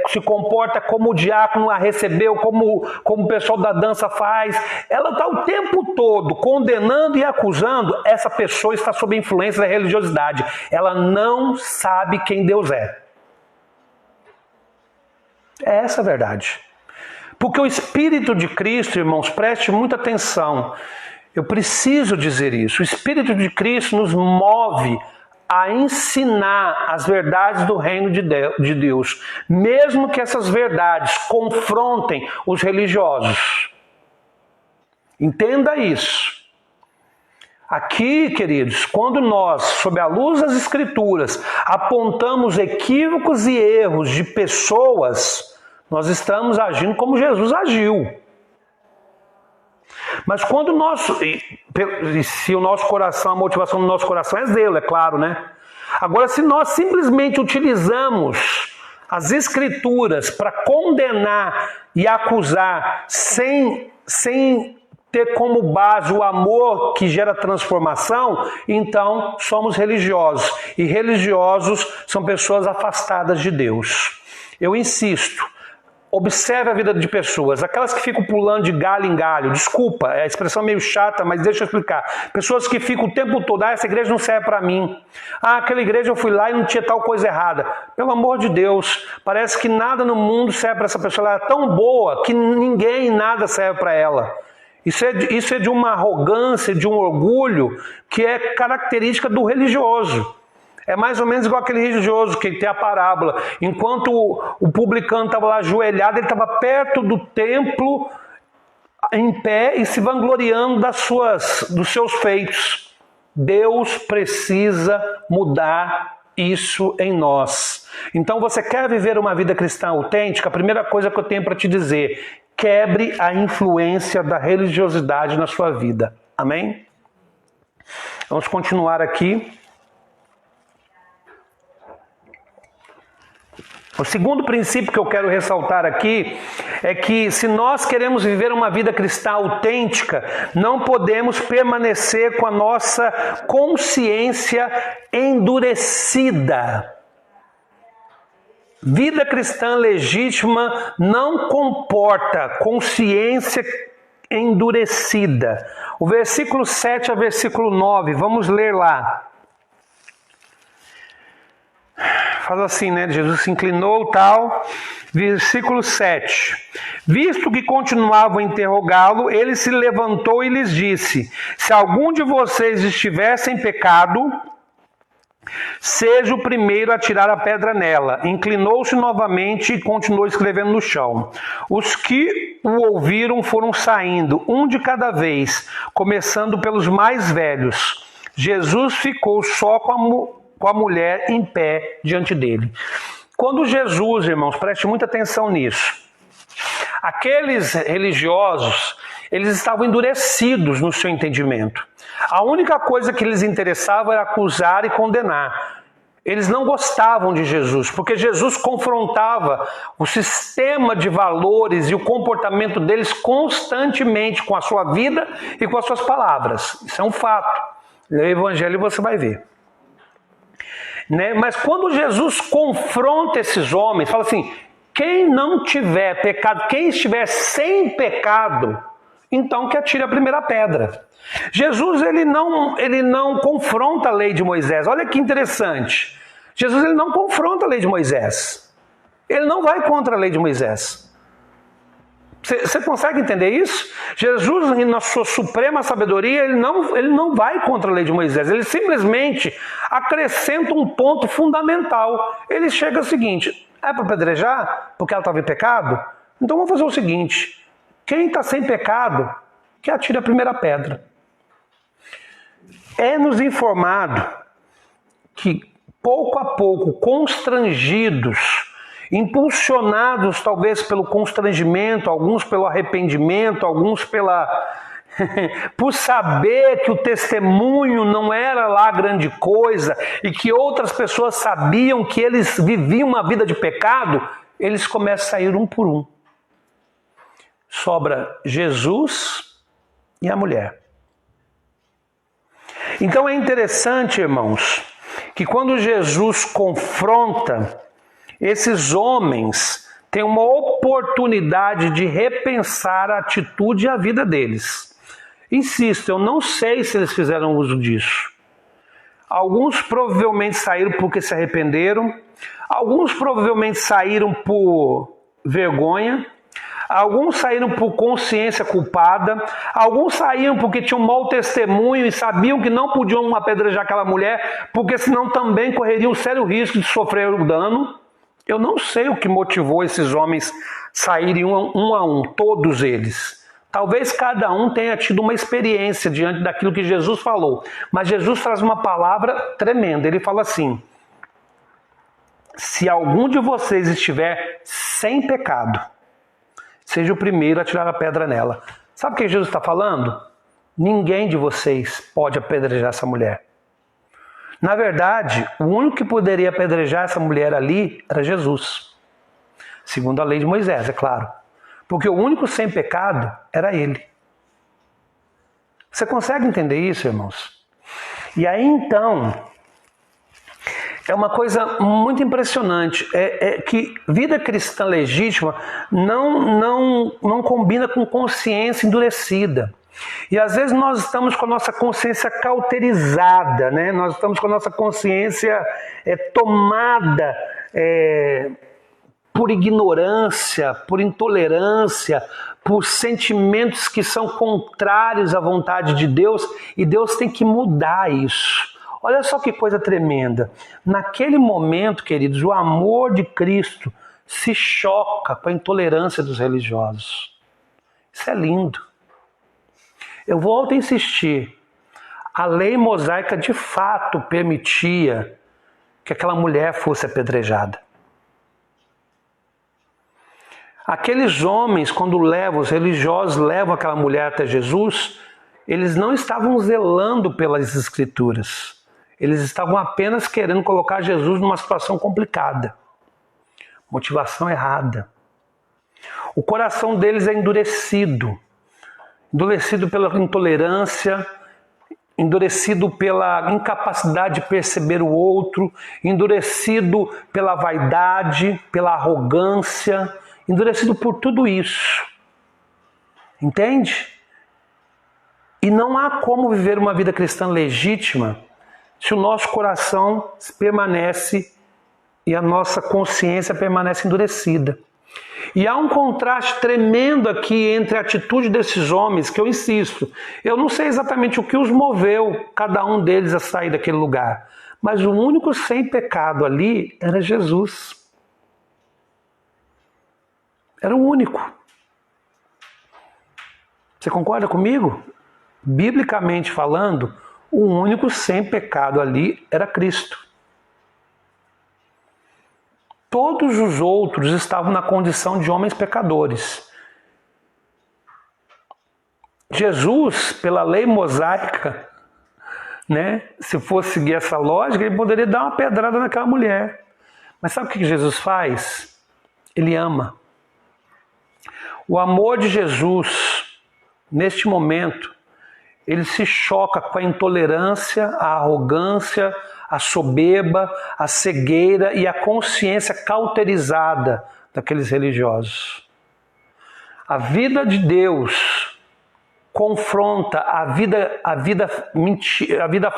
se comporta, como o diácono a recebeu, como o pessoal da dança faz. Ela está o tempo todo condenando e acusando. Essa pessoa está sob a influência da religiosidade. Ela não sabe quem Deus é. É essa a verdade. Porque o Espírito de Cristo, irmãos, preste muita atenção. Eu preciso dizer isso. O Espírito de Cristo nos move a ensinar as verdades do reino de Deus, mesmo que essas verdades confrontem os religiosos. Entenda isso. Aqui, queridos, quando nós, sob a luz das Escrituras, apontamos equívocos e erros de pessoas, nós estamos agindo como Jesus agiu. Mas quando se o nosso coração, a motivação do nosso coração é zelo, é claro, né? Agora, se nós simplesmente utilizamos as Escrituras para condenar e acusar sem ter como base o amor que gera transformação, então somos religiosos. E religiosos são pessoas afastadas de Deus. Eu insisto, observe a vida de pessoas, aquelas que ficam pulando de galho em galho. Desculpa, é a expressão meio chata, mas deixa eu explicar. Pessoas que ficam o tempo todo, essa igreja não serve para mim. Aquela igreja eu fui lá e não tinha tal coisa errada. Pelo amor de Deus, parece que nada no mundo serve para essa pessoa. Ela é tão boa que ninguém, nada serve para ela. Isso é de uma arrogância, de um orgulho que é característica do religioso. É mais ou menos igual aquele religioso que tem a parábola. Enquanto o publicano estava lá ajoelhado, ele estava perto do templo, em pé e se vangloriando dos seus feitos. Deus precisa mudar isso em nós. Então, você quer viver uma vida cristã autêntica? A primeira coisa que eu tenho para te dizer: quebre a influência da religiosidade na sua vida. Amém? Vamos continuar aqui. O segundo princípio que eu quero ressaltar aqui é que, se nós queremos viver uma vida cristã autêntica, não podemos permanecer com a nossa consciência endurecida. Vida cristã legítima não comporta consciência endurecida. O versículo 7 a versículo 9, vamos ler lá. Fala assim, né? Jesus se inclinou, tal. Versículo 7. Visto que continuavam a interrogá-lo, ele se levantou e lhes disse: se algum de vocês estivesse sem pecado, seja o primeiro a tirar a pedra nela. Inclinou-se novamente e continuou escrevendo no chão. Os que o ouviram foram saindo, um de cada vez, começando pelos mais velhos. Jesus ficou só com a mulher em pé diante dele. Quando Jesus, irmãos, preste muita atenção nisso, aqueles religiosos, eles estavam endurecidos no seu entendimento. A única coisa que lhes interessava era acusar e condenar. Eles não gostavam de Jesus, porque Jesus confrontava o sistema de valores e o comportamento deles constantemente com a sua vida e com as suas palavras. Isso é um fato. No Evangelho você vai ver. Mas quando Jesus confronta esses homens, fala assim: quem não tiver pecado, quem estiver sem pecado, então que atire a primeira pedra. Jesus ele não confronta a lei de Moisés. Olha que interessante. Jesus ele não confronta a lei de Moisés. Ele não vai contra a lei de Moisés. Você consegue entender isso? Jesus, na sua suprema sabedoria, ele não vai contra a lei de Moisés. Ele simplesmente acrescenta um ponto fundamental. Ele chega ao seguinte: é para apedrejar porque ela estava em pecado? Então vamos fazer o seguinte: quem está sem pecado, que atire a primeira pedra. É nos informado que, pouco a pouco, constrangidos, impulsionados talvez pelo constrangimento, alguns pelo arrependimento, alguns por saber que o testemunho não era lá grande coisa e que outras pessoas sabiam que eles viviam uma vida de pecado, eles começam a sair um por um. Sobra Jesus e a mulher. Então é interessante, irmãos, que quando Jesus confronta, esses homens têm uma oportunidade de repensar a atitude e a vida deles. Insisto, eu não sei se eles fizeram uso disso. Alguns provavelmente saíram porque se arrependeram, alguns provavelmente saíram por vergonha, alguns saíram por consciência culpada, alguns saíram porque tinham um mau testemunho e sabiam que não podiam apedrejar aquela mulher, porque senão também correriam sério risco de sofrer o dano. Eu não sei o que motivou esses homens saírem um a um, todos eles. Talvez cada um tenha tido uma experiência diante daquilo que Jesus falou. Mas Jesus traz uma palavra tremenda. Ele fala assim: se algum de vocês estiver sem pecado, seja o primeiro a tirar a pedra nela. Sabe o que Jesus está falando? Ninguém de vocês pode apedrejar essa mulher. Na verdade, o único que poderia apedrejar essa mulher ali era Jesus. Segundo a lei de Moisés, é claro. Porque o único sem pecado era ele. Você consegue entender isso, irmãos? E aí então, é uma coisa muito impressionante. É que vida cristã legítima não combina com consciência endurecida. E às vezes nós estamos com a nossa consciência cauterizada, né? Nós estamos com a nossa consciência tomada por ignorância, por intolerância, por sentimentos que são contrários à vontade de Deus, e Deus tem que mudar isso. Olha só que coisa tremenda. Naquele momento, queridos, o amor de Cristo se choca com a intolerância dos religiosos. Isso é lindo. Eu volto a insistir. A lei mosaica de fato permitia que aquela mulher fosse apedrejada. Aqueles homens, quando os religiosos levam aquela mulher até Jesus, eles não estavam zelando pelas escrituras. Eles estavam apenas querendo colocar Jesus numa situação complicada. Motivação errada. O coração deles é endurecido. Endurecido pela intolerância, endurecido pela incapacidade de perceber o outro, endurecido pela vaidade, pela arrogância, endurecido por tudo isso. Entende? E não há como viver uma vida cristã legítima se o nosso coração permanece e a nossa consciência permanece endurecida. E há um contraste tremendo aqui entre a atitude desses homens, que eu insisto, eu não sei exatamente o que os moveu, cada um deles, a sair daquele lugar, mas o único sem pecado ali era Jesus. Era o único. Você concorda comigo? Biblicamente falando, o único sem pecado ali era Cristo. Todos os outros estavam na condição de homens pecadores. Jesus, pela lei mosaica, se fosse seguir essa lógica, ele poderia dar uma pedrada naquela mulher. Mas sabe o que Jesus faz? Ele ama. O amor de Jesus, neste momento, ele se choca com a intolerância, a arrogância, a soberba, a cegueira e a consciência cauterizada daqueles religiosos. A vida de Deus confronta a vida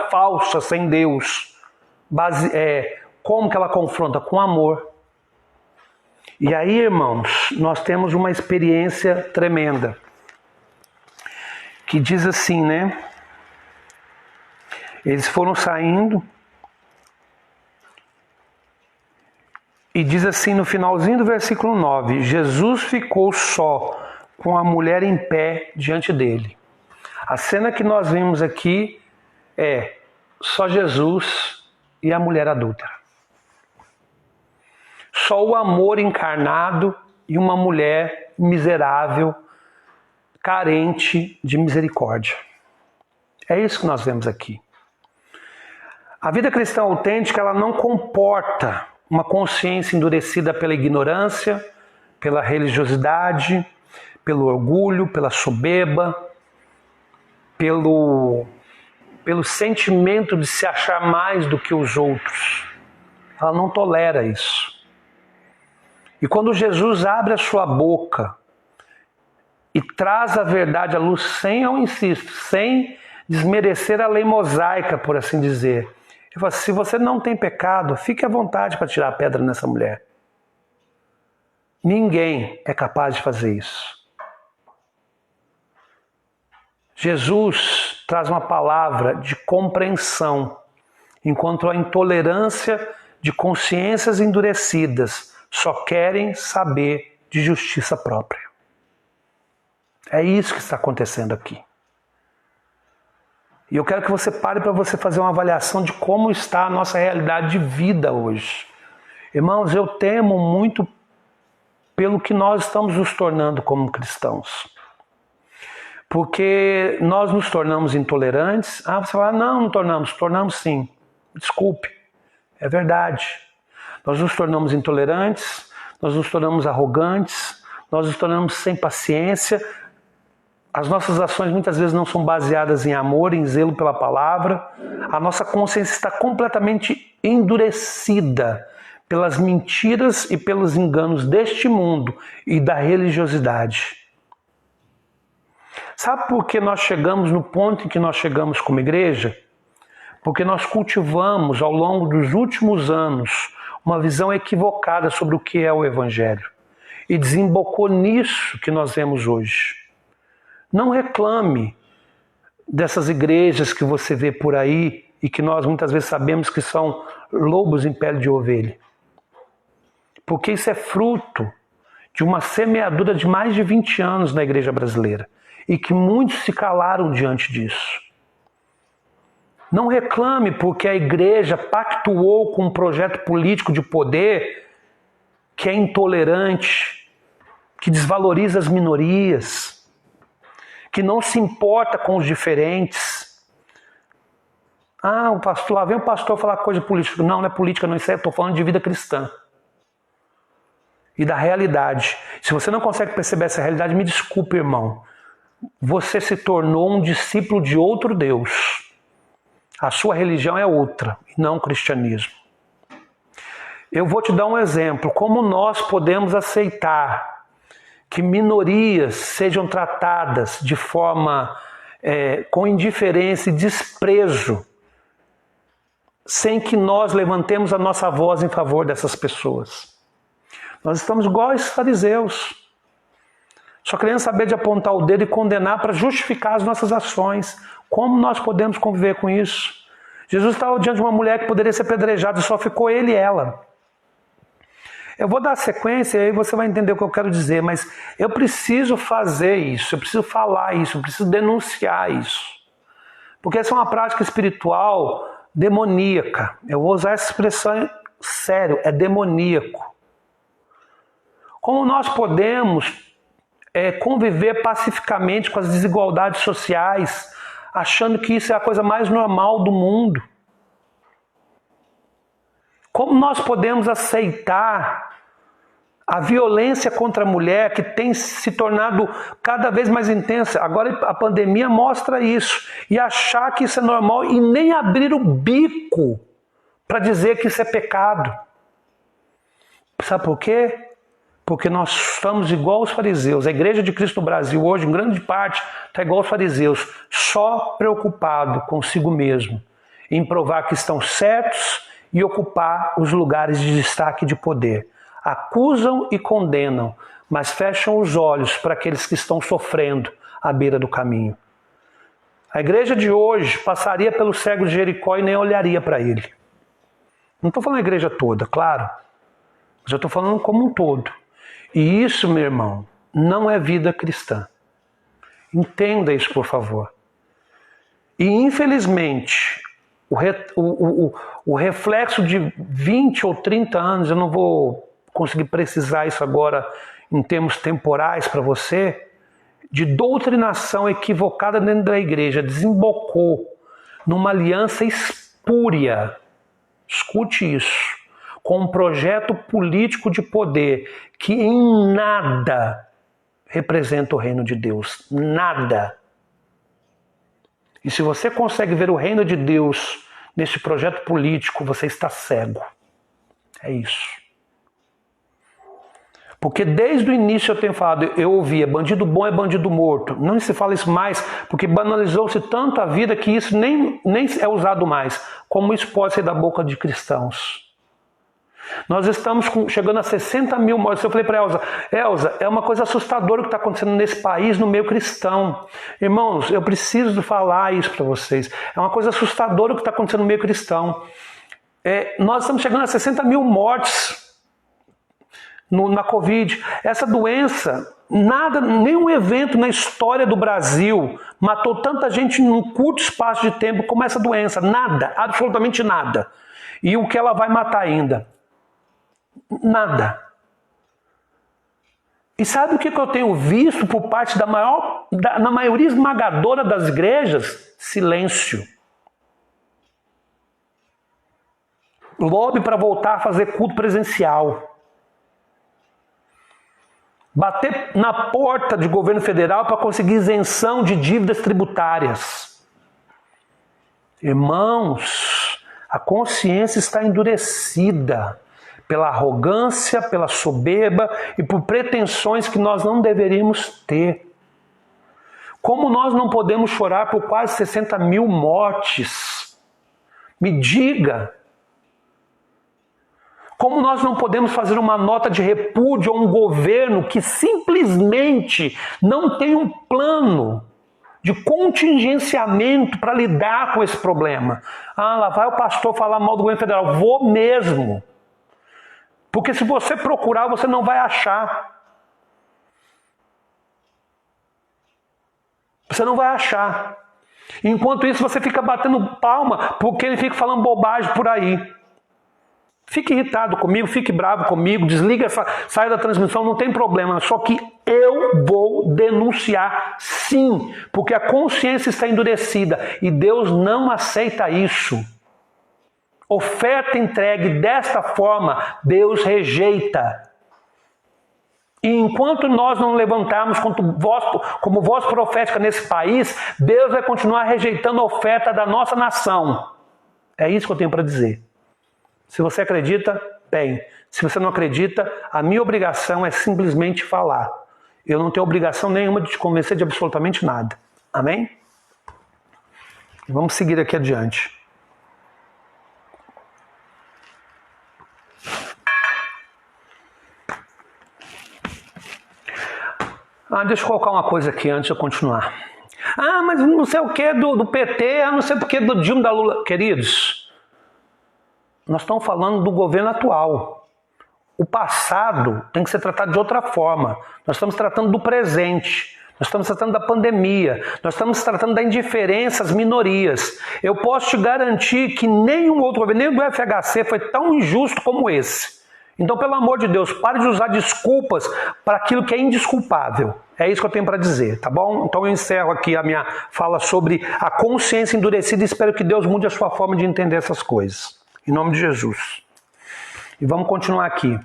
falsa sem Deus. Como que ela confronta? Com amor. E aí, irmãos, nós temos uma experiência tremenda. Que diz assim, Eles foram saindo. E diz assim no finalzinho do versículo 9: Jesus ficou só, com a mulher em pé diante dele. A cena que nós vimos aqui é só Jesus e a mulher adúltera. Só o amor encarnado e uma mulher miserável, carente de misericórdia. É isso que nós vemos aqui. A vida cristã autêntica, ela não comporta uma consciência endurecida pela ignorância, pela religiosidade, pelo orgulho, pela soberba, pelo sentimento de se achar mais do que os outros. Ela não tolera isso. E quando Jesus abre a sua boca e traz a verdade à luz, sem desmerecer a lei mosaica, por assim dizer. Ele fala, se você não tem pecado, fique à vontade para tirar a pedra nessa mulher. Ninguém é capaz de fazer isso. Jesus traz uma palavra de compreensão, enquanto a intolerância de consciências endurecidas só querem saber de justiça própria. É isso que está acontecendo aqui. E eu quero que você pare para você fazer uma avaliação de como está a nossa realidade de vida hoje. Irmãos, eu temo muito pelo que nós estamos nos tornando como cristãos. Porque nós nos tornamos intolerantes. Você fala, não tornamos sim. Desculpe, é verdade. Nós nos tornamos intolerantes, nós nos tornamos arrogantes, nós nos tornamos sem paciência. As nossas ações muitas vezes não são baseadas em amor, em zelo pela palavra. A nossa consciência está completamente endurecida pelas mentiras e pelos enganos deste mundo e da religiosidade. Sabe por que nós chegamos no ponto em que nós chegamos como igreja? Porque nós cultivamos ao longo dos últimos anos uma visão equivocada sobre o que é o Evangelho. E desembocou nisso que nós vemos hoje. Não reclame dessas igrejas que você vê por aí e que nós muitas vezes sabemos que são lobos em pele de ovelha. Porque isso é fruto de uma semeadura de mais de 20 anos na igreja brasileira e que muitos se calaram diante disso. Não reclame porque a igreja pactuou com um projeto político de poder que é intolerante, que desvaloriza as minorias, que não se importa com os diferentes. O pastor, lá vem o pastor falar coisa política. Não é política, não, isso aí eu estou falando de vida cristã. E da realidade. Se você não consegue perceber essa realidade, me desculpe, irmão. Você se tornou um discípulo de outro Deus. A sua religião é outra, e não o cristianismo. Eu vou te dar um exemplo. Como nós podemos aceitar que minorias sejam tratadas de forma com indiferença e desprezo, sem que nós levantemos a nossa voz em favor dessas pessoas. Nós estamos igual aos fariseus, só querendo saber de apontar o dedo e condenar para justificar as nossas ações. Como nós podemos conviver com isso? Jesus estava diante de uma mulher que poderia ser apedrejada e só ficou ele e ela. Eu vou dar sequência e aí você vai entender o que eu quero dizer, mas eu preciso fazer isso, eu preciso falar isso, eu preciso denunciar isso. Porque essa é uma prática espiritual demoníaca. Eu vou usar essa expressão sério, é demoníaco. Como nós podemos conviver pacificamente com as desigualdades sociais, achando que isso é a coisa mais normal do mundo? Como nós podemos aceitar a violência contra a mulher que tem se tornado cada vez mais intensa? Agora a pandemia mostra isso. E achar que isso é normal e nem abrir o bico para dizer que isso é pecado. Sabe por quê? Porque nós estamos igual aos fariseus. A Igreja de Cristo no Brasil hoje, em grande parte, está igual aos fariseus, só preocupado consigo mesmo, em provar que estão certos e ocupar os lugares de destaque de poder. Acusam e condenam, mas fecham os olhos para aqueles que estão sofrendo à beira do caminho. A igreja de hoje passaria pelo cego de Jericó e nem olharia para ele. Não estou falando a igreja toda, claro, mas eu estou falando como um todo. E isso, meu irmão, não é vida cristã. Entenda isso, por favor. E, infelizmente, o reflexo de 20 ou 30 anos, eu não vou conseguir precisar isso agora em termos temporais para você, de doutrinação equivocada dentro da igreja, desembocou numa aliança espúria. Escute isso. Com um projeto político de poder que em nada representa o reino de Deus. Nada. E se você consegue ver o reino de Deus nesse projeto político, você está cego. É isso. Porque desde o início eu tenho falado, eu ouvia, bandido bom é bandido morto. Não se fala isso mais, porque banalizou-se tanto a vida que isso nem é usado mais. Como isso pode ser da boca de cristãos? Nós estamos chegando a 60 mil mortes. Eu falei para Elza, é uma coisa assustadora o que está acontecendo nesse país, no meio cristão. Irmãos, eu preciso falar isso para vocês. É uma coisa assustadora o que está acontecendo no meio cristão. Nós estamos chegando a 60 mil mortes na Covid. Essa doença, nenhum evento na história do Brasil matou tanta gente num curto espaço de tempo como essa doença. Nada, absolutamente nada. E o que ela vai matar ainda? Nada. E sabe o que eu tenho visto por parte na maioria esmagadora das igrejas? Silêncio. Lobby para voltar a fazer culto presencial. Bater na porta de governo federal para conseguir isenção de dívidas tributárias. Irmãos, a consciência está endurecida pela arrogância, pela soberba e por pretensões que nós não deveríamos ter. Como nós não podemos chorar por quase 60 mil mortes? Me diga. Como nós não podemos fazer uma nota de repúdio a um governo que simplesmente não tem um plano de contingenciamento para lidar com esse problema? Lá vai o pastor falar mal do governo federal. Vou mesmo. Porque se você procurar, você não vai achar. Você não vai achar. Enquanto isso, você fica batendo palma porque ele fica falando bobagem por aí. Fique irritado comigo, fique bravo comigo, desliga, sai da transmissão, não tem problema. Só que eu vou denunciar sim, porque a consciência está endurecida e Deus não aceita isso. Oferta entregue desta forma, Deus rejeita. E enquanto nós não levantarmos como voz profética nesse país, Deus vai continuar rejeitando a oferta da nossa nação. É isso que eu tenho para dizer. Se você acredita, bem. Se você não acredita, a minha obrigação é simplesmente falar. Eu não tenho obrigação nenhuma de te convencer de absolutamente nada. Amém? Vamos seguir aqui adiante. Deixa eu colocar uma coisa aqui antes de eu continuar. Mas não sei o que do PT, não sei o que do Dilma, da Lula. Queridos, nós estamos falando do governo atual. O passado tem que ser tratado de outra forma. Nós estamos tratando do presente. Nós estamos tratando da pandemia. Nós estamos tratando da indiferença às minorias. Eu posso te garantir que nenhum outro governo, nem do FHC, foi tão injusto como esse. Então, pelo amor de Deus, pare de usar desculpas para aquilo que é indesculpável. É isso que eu tenho para dizer, tá bom? Então eu encerro aqui a minha fala sobre a consciência endurecida e espero que Deus mude a sua forma de entender essas coisas. Em nome de Jesus. E vamos continuar aqui.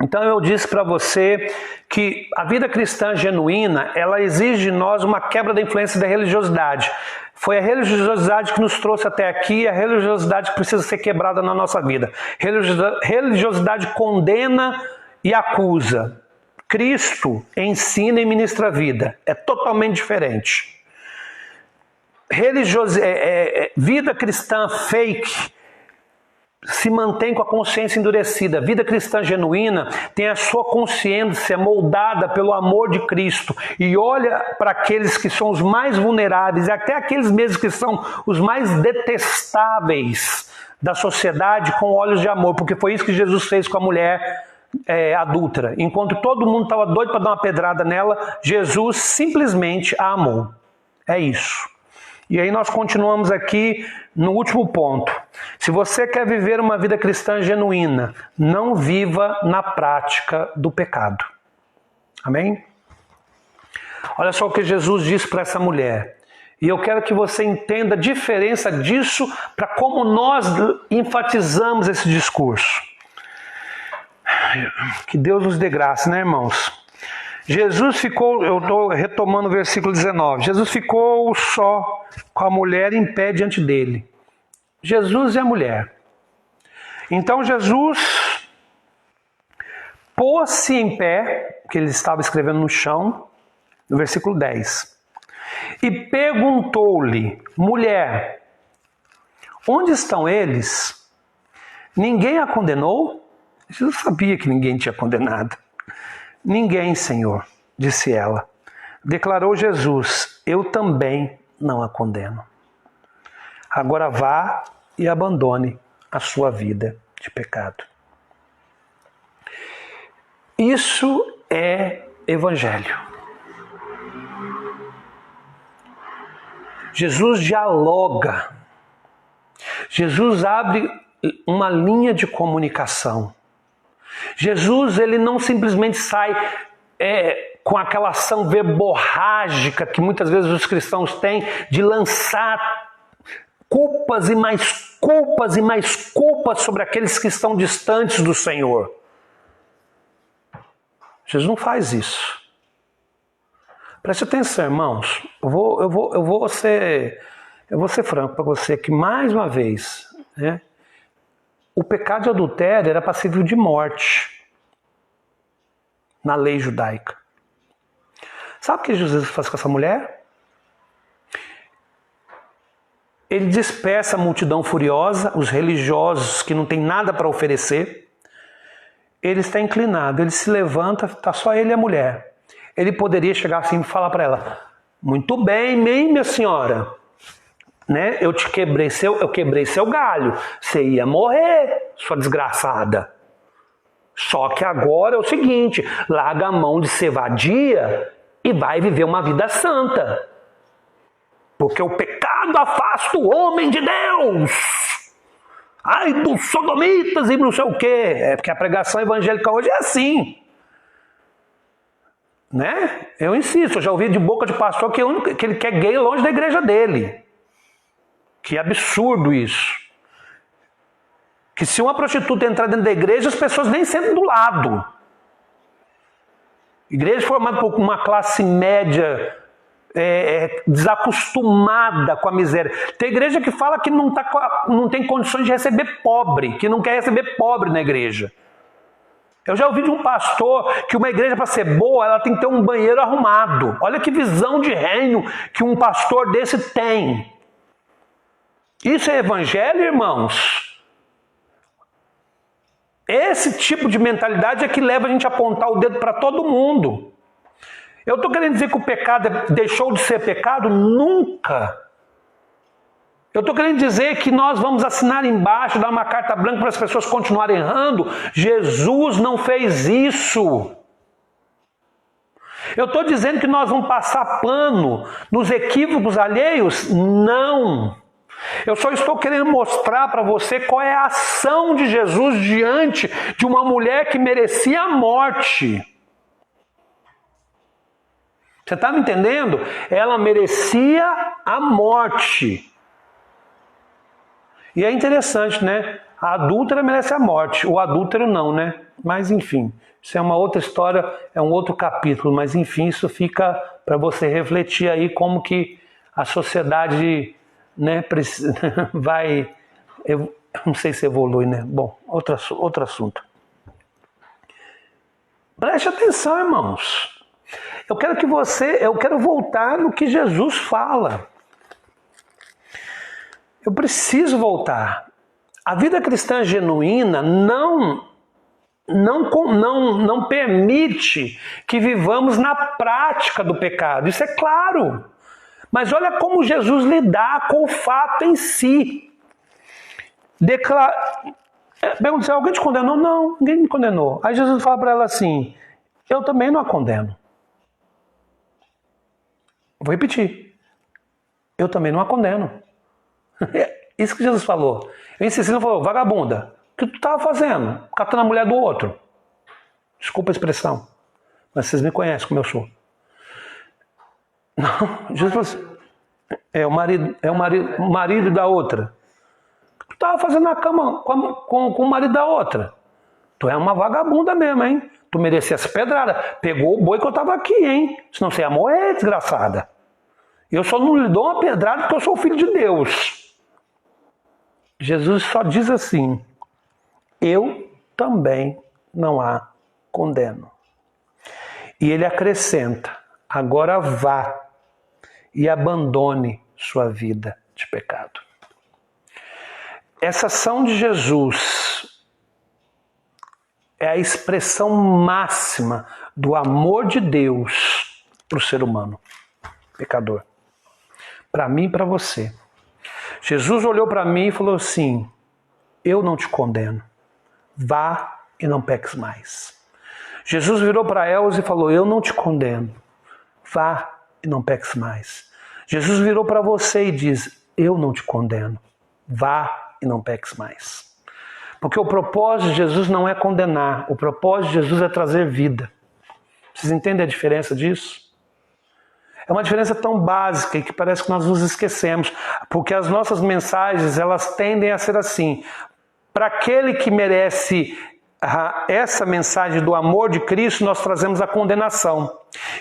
Então eu disse para você que a vida cristã genuína, ela exige de nós uma quebra da influência da religiosidade. Foi a religiosidade que nos trouxe até aqui, a religiosidade que precisa ser quebrada na nossa vida. Religiosidade condena e acusa. Cristo ensina e ministra a vida. É totalmente diferente. Vida cristã fake se mantém com a consciência endurecida. Vida cristã genuína tem a sua consciência moldada pelo amor de Cristo e olha para aqueles que são os mais vulneráveis e até aqueles mesmos que são os mais detestáveis da sociedade com olhos de amor, porque foi isso que Jesus fez com a mulher adúltera. Enquanto todo mundo estava doido para dar uma pedrada nela, Jesus simplesmente a amou. É isso. E aí nós continuamos aqui no último ponto. Se você quer viver uma vida cristã genuína, não viva na prática do pecado. Amém? Olha só o que Jesus disse para essa mulher. E eu quero que você entenda a diferença disso para como nós enfatizamos esse discurso. Que Deus nos dê graça, né, irmãos? Jesus ficou, eu estou retomando o versículo 19, Jesus ficou só com a mulher em pé diante dele. Jesus e a mulher. Então Jesus pôs-se em pé, que ele estava escrevendo no chão, no versículo 10, e perguntou-lhe, mulher, onde estão eles? Ninguém a condenou? Jesus sabia que ninguém tinha condenado. Ninguém, Senhor, disse ela. Declarou Jesus, eu também não a condeno. Agora vá e abandone a sua vida de pecado. Isso é evangelho. Jesus dialoga. Jesus abre uma linha de comunicação. Jesus, ele não simplesmente sai com aquela ação verborrágica que muitas vezes os cristãos têm de lançar culpas e mais culpas e mais culpas sobre aqueles que estão distantes do Senhor. Jesus não faz isso. Preste atenção, irmãos. Eu vou ser franco para você que mais uma vez, né? O pecado de adultério era passível de morte na lei judaica. Sabe o que Jesus faz com essa mulher? Ele dispersa a multidão furiosa, os religiosos que não têm nada para oferecer. Ele está inclinado, ele se levanta, está só ele e a mulher. Ele poderia chegar assim e falar para ela, muito bem, minha senhora. Né? Eu quebrei seu galho, você ia morrer, sua desgraçada. Só que agora é o seguinte, larga a mão de ser vadia e vai viver uma vida santa. Porque o pecado afasta o homem de Deus. Ai, dos sodomitas e não sei o quê. É porque a pregação evangélica hoje é assim. Né? Eu insisto, eu já ouvi de boca de pastor que ele quer gay longe da igreja dele. Que absurdo isso. Que se uma prostituta entrar dentro da igreja, as pessoas nem sentam do lado. Igreja formada por uma classe média desacostumada com a miséria. Tem igreja que fala que não tem condições de receber pobre, que não quer receber pobre na igreja. Eu já ouvi de um pastor que uma igreja, para ser boa, ela tem que ter um banheiro arrumado. Olha que visão de reino que um pastor desse tem. Isso é evangelho, irmãos? Esse tipo de mentalidade é que leva a gente a apontar o dedo para todo mundo. Eu estou querendo dizer que o pecado deixou de ser pecado? Nunca. Eu estou querendo dizer que nós vamos assinar embaixo, dar uma carta branca para as pessoas continuarem errando. Jesus não fez isso. Eu estou dizendo que nós vamos passar pano nos equívocos alheios? Não. Eu só estou querendo mostrar para você qual é a ação de Jesus diante de uma mulher que merecia a morte. Você está me entendendo? Ela merecia a morte. E é interessante, né? A adúltera merece a morte, o adúltero não, né? Mas enfim, isso é uma outra história, é um outro capítulo, mas enfim, isso fica para você refletir aí como que a sociedade, né, vai, eu não sei se evolui, né? Bom, outro assunto. Preste atenção, irmãos. Eu quero voltar no que Jesus fala. Eu preciso voltar. A vida cristã genuína não permite que vivamos na prática do pecado. Isso é claro. Mas olha como Jesus lidar com o fato em si. Pergunta se alguém te condenou? Não, ninguém me condenou. Aí Jesus fala para ela assim, eu também não a condeno. Vou repetir. Eu também não a condeno. Isso que Jesus falou. Eu insisti, ele falou, vagabunda, o que tu estava fazendo? Catando a mulher do outro. Desculpa a expressão, mas vocês me conhecem como eu sou. Não, Jesus falou assim, o marido da outra. O que tu estava fazendo na cama com o marido da outra? Tu é uma vagabunda mesmo, hein? Tu merecia essa pedrada. Pegou o boi que eu estava aqui, hein? Senão você ia morrer, desgraçada. Eu só não lhe dou uma pedrada porque eu sou filho de Deus. Jesus só diz assim, eu também não a condeno. E ele acrescenta, agora vá e abandone sua vida de pecado. Essa ação de Jesus é a expressão máxima do amor de Deus para o ser humano, pecador. Para mim e para você. Jesus olhou para mim e falou assim, eu não te condeno, vá e não peques mais. Jesus virou para Elza e falou, eu não te condeno, vá e não peques mais. Jesus virou para você e diz, eu não te condeno, vá e não peques mais. Porque o propósito de Jesus não é condenar, o propósito de Jesus é trazer vida. Vocês entendem a diferença disso? É uma diferença tão básica e que parece que nós nos esquecemos, porque as nossas mensagens, elas tendem a ser assim. Para aquele que merece essa mensagem do amor de Cristo, nós trazemos a condenação.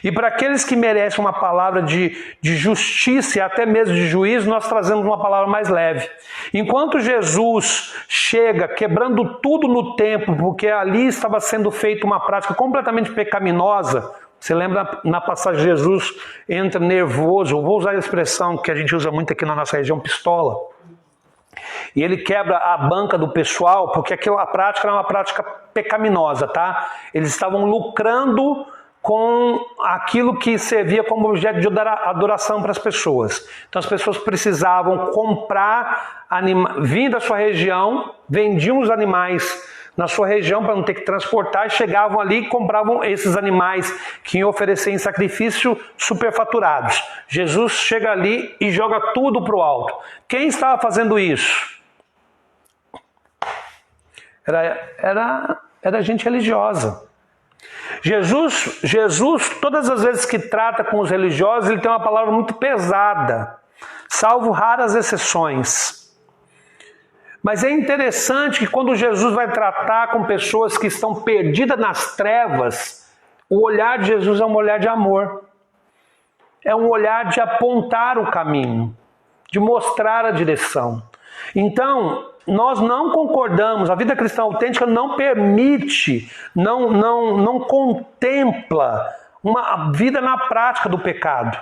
E para aqueles que merecem uma palavra de justiça e até mesmo de juízo, nós trazemos uma palavra mais leve. Enquanto Jesus chega quebrando tudo no templo, porque ali estava sendo feita uma prática completamente pecaminosa. Você lembra na passagem Jesus entra nervoso, eu vou usar a expressão que a gente usa muito aqui na nossa região, pistola. E ele quebra a banca do pessoal, porque a prática era uma prática pecaminosa, tá? Eles estavam lucrando com aquilo que servia como objeto de adoração para as pessoas. Então as pessoas precisavam comprar, vir da sua região, vendiam os animais na sua região para não ter que transportar, e chegavam ali e compravam esses animais que iam oferecer em sacrifício superfaturados. Jesus chega ali e joga tudo para o alto. Quem estava fazendo isso? Era gente religiosa. Jesus, todas as vezes que trata com os religiosos, ele tem uma palavra muito pesada, salvo raras exceções. Mas é interessante que quando Jesus vai tratar com pessoas que estão perdidas nas trevas, o olhar de Jesus é um olhar de amor. É um olhar de apontar o caminho, de mostrar a direção. Então, nós não concordamos, a vida cristã autêntica não permite, não contempla uma vida na prática do pecado.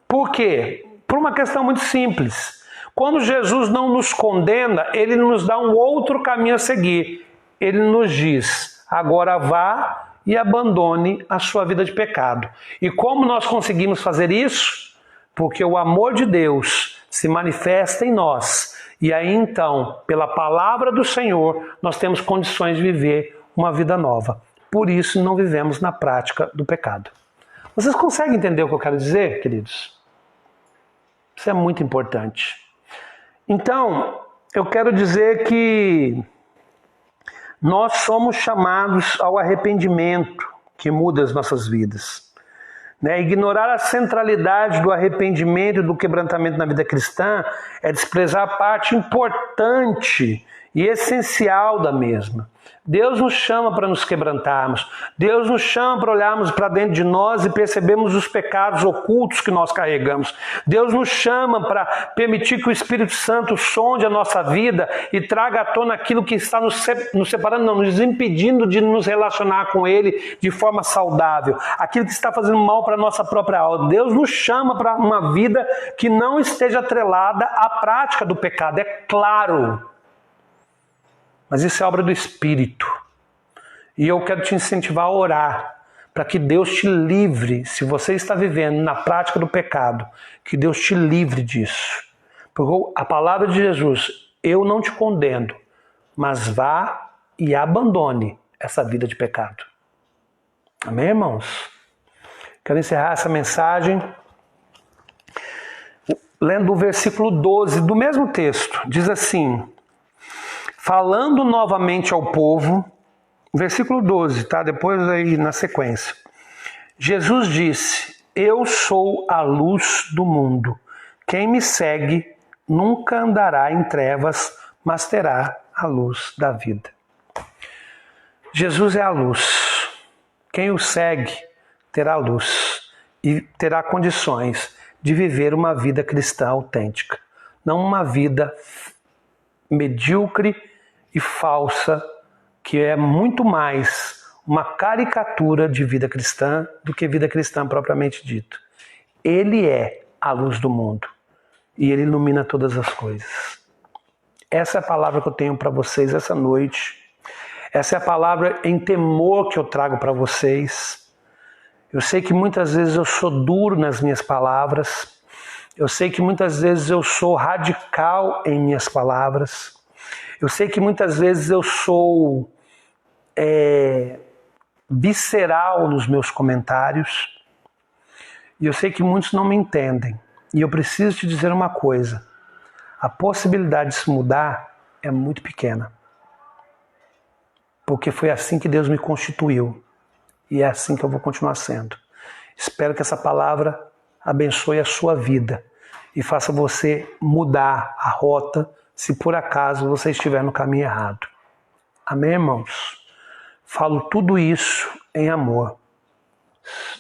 Por quê? Por uma questão muito simples. Quando Jesus não nos condena, ele nos dá um outro caminho a seguir. Ele nos diz, agora vá e abandone a sua vida de pecado. E como nós conseguimos fazer isso? Porque o amor de Deus se manifesta em nós. E aí então, pela palavra do Senhor, nós temos condições de viver uma vida nova. Por isso não vivemos na prática do pecado. Vocês conseguem entender o que eu quero dizer, queridos? Isso é muito importante. Então, eu quero dizer que nós somos chamados ao arrependimento que muda as nossas vidas. Ignorar a centralidade do arrependimento e do quebrantamento na vida cristã é desprezar a parte importante e essencial da mesma. Deus nos chama para nos quebrantarmos. Deus nos chama para olharmos para dentro de nós e percebermos os pecados ocultos que nós carregamos. Deus nos chama para permitir que o Espírito Santo sonde a nossa vida e traga à tona aquilo que está nos separando, não, nos impedindo de nos relacionar com Ele de forma saudável. Aquilo que está fazendo mal para a nossa própria alma. Deus nos chama para uma vida que não esteja atrelada à prática do pecado. É claro. Mas isso é obra do Espírito. E eu quero te incentivar a orar para que Deus te livre, se você está vivendo na prática do pecado, que Deus te livre disso. Porque a palavra de Jesus, eu não te condeno, mas vá e abandone essa vida de pecado. Amém, irmãos? Quero encerrar essa mensagem lendo o versículo 12 do mesmo texto. Diz assim: falando novamente ao povo, versículo 12, tá? Depois aí na sequência. Jesus disse, eu sou a luz do mundo. Quem me segue nunca andará em trevas, mas terá a luz da vida. Jesus é a luz. Quem o segue terá luz e terá condições de viver uma vida cristã autêntica. Não uma vida medíocre e falsa, que é muito mais uma caricatura de vida cristã do que vida cristã propriamente dito. Ele é a luz do mundo e ele ilumina todas as coisas. Essa é a palavra que eu tenho para vocês essa noite. Essa é a palavra em temor que eu trago para vocês. Eu sei que muitas vezes eu sou duro nas minhas palavras. Eu sei que muitas vezes eu sou radical em minhas palavras. Eu sei que muitas vezes eu sou visceral nos meus comentários. E eu sei que muitos não me entendem. E eu preciso te dizer uma coisa. A possibilidade de se mudar é muito pequena. Porque foi assim que Deus me constituiu. E é assim que eu vou continuar sendo. Espero que essa palavra abençoe a sua vida e faça você mudar a rota se por acaso você estiver no caminho errado. Amém, irmãos? Falo tudo isso em amor.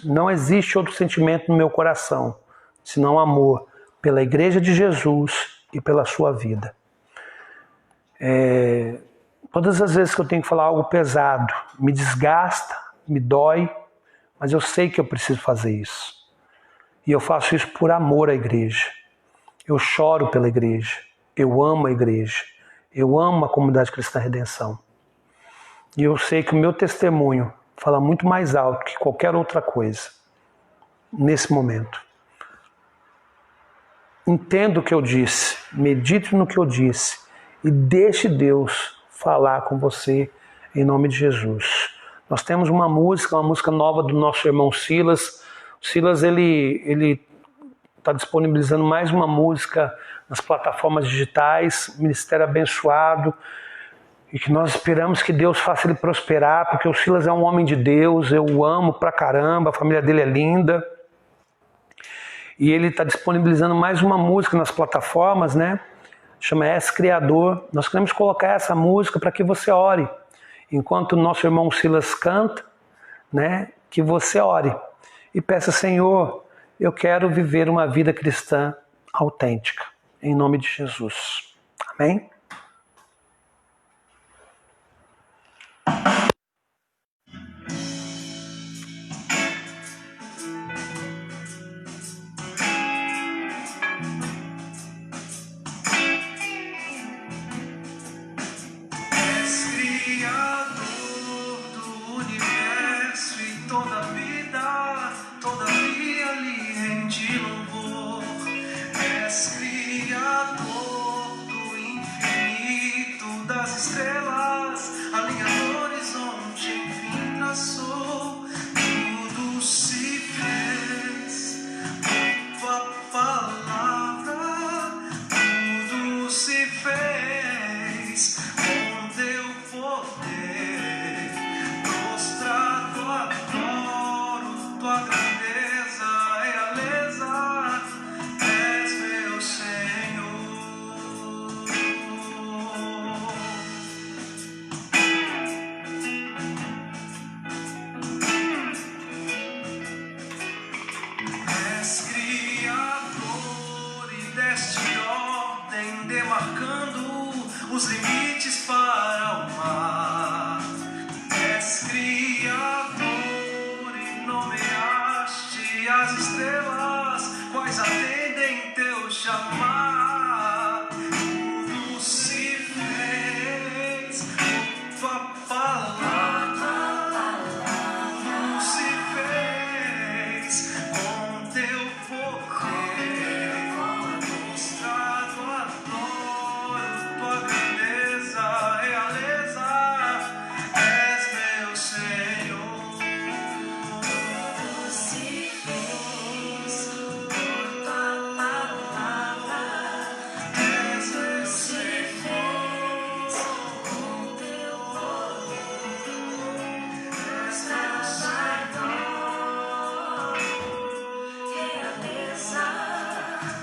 Não existe outro sentimento no meu coração, senão amor pela Igreja de Jesus e pela sua vida. Todas as vezes que eu tenho que falar algo pesado, me desgasta, me dói, mas eu sei que eu preciso fazer isso. E eu faço isso por amor à igreja. Eu choro pela igreja. Eu amo a igreja. Eu amo a comunidade Cristã Redenção. E eu sei que o meu testemunho fala muito mais alto que qualquer outra coisa nesse momento. Entenda o que eu disse, medite no que eu disse e deixe Deus falar com você em nome de Jesus. Nós temos uma música nova do nosso irmão Silas. O Silas ele está disponibilizando mais uma música nas plataformas digitais, Ministério Abençoado, e que nós esperamos que Deus faça ele prosperar, porque o Silas é um homem de Deus, eu o amo pra caramba, a família dele é linda. E ele está disponibilizando mais uma música nas plataformas, né? Chama És Criador. Nós queremos colocar essa música para que você ore. Enquanto o nosso irmão Silas canta, né? Que você ore. E peça, Senhor, eu quero viver uma vida cristã autêntica. Em nome de Jesus. Amém? És Criador e nomeaste as estrelas, quais atendem teu chamar. Tudo se fez com tua palavra, tudo se fez com teu poder. Mostrado adoro tua grandeza, realeza, és meu Senhor. Se fez por tua palavra, és meu Senhor. Com teu poder, és meu Senhor. Realeza,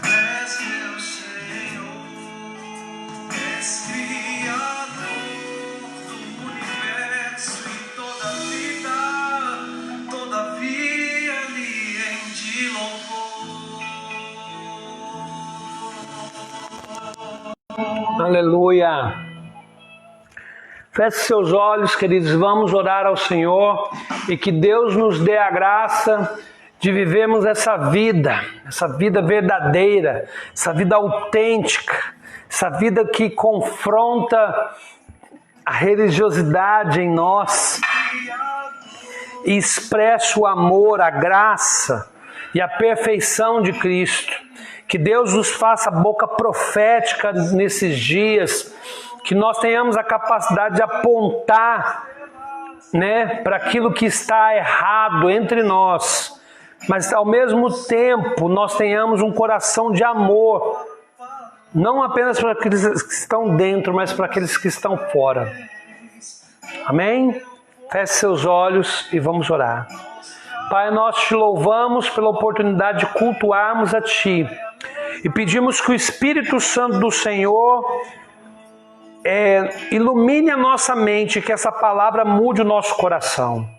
és meu Senhor. És Criador do universo e todavia lhe rende louvor. Aleluia. Feche seus olhos, queridos, vamos orar ao Senhor e que Deus nos dê a graça de vivermos essa vida verdadeira, essa vida autêntica, essa vida que confronta a religiosidade em nós e expressa o amor, a graça e a perfeição de Cristo. Que Deus nos faça boca profética nesses dias, que nós tenhamos a capacidade de apontar, para aquilo que está errado entre nós, mas ao mesmo tempo nós tenhamos um coração de amor, não apenas para aqueles que estão dentro, mas para aqueles que estão fora. Amém? Feche seus olhos e vamos orar. Pai, nós te louvamos pela oportunidade de cultuarmos a Ti e pedimos que o Espírito Santo do Senhor ilumine a nossa mente, que essa palavra mude o nosso coração.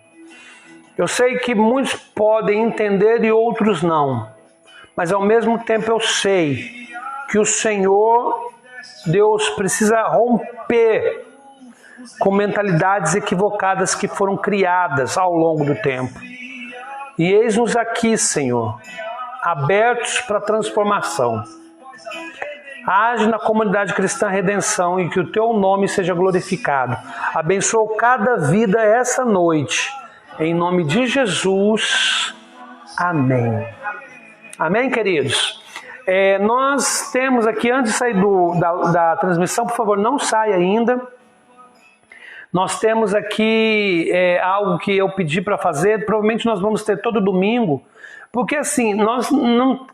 Eu sei que muitos podem entender e outros não, mas ao mesmo tempo eu sei que o Senhor, Deus, precisa romper com mentalidades equivocadas que foram criadas ao longo do tempo. E eis-nos aqui, Senhor, abertos para a transformação. Age na comunidade cristã Redenção e que o Teu nome seja glorificado. Abençoa cada vida essa noite. Em nome de Jesus. Amém. Amém, queridos? Nós temos aqui, antes de sair da transmissão, por favor, não saia ainda. Nós temos aqui algo que eu pedi para fazer, provavelmente nós vamos ter todo domingo, porque assim, nós não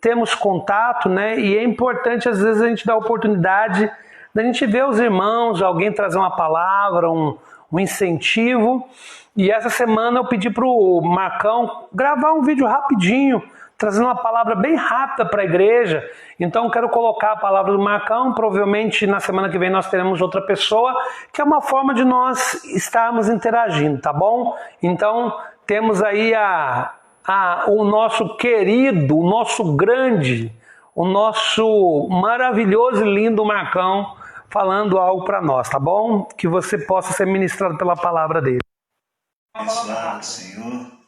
temos contato, e é importante às vezes a gente dar a oportunidade da gente ver os irmãos, alguém trazer uma palavra, um incentivo. E essa semana eu pedi para o Marcão gravar um vídeo rapidinho, trazendo uma palavra bem rápida para a igreja. Então eu quero colocar a palavra do Marcão, provavelmente na semana que vem nós teremos outra pessoa, que é uma forma de nós estarmos interagindo, tá bom? Então temos aí o nosso querido, o nosso grande, o nosso maravilhoso e lindo Marcão falando algo para nós, tá bom? Que você possa ser ministrado pela palavra dele. Abençoado, Senhor.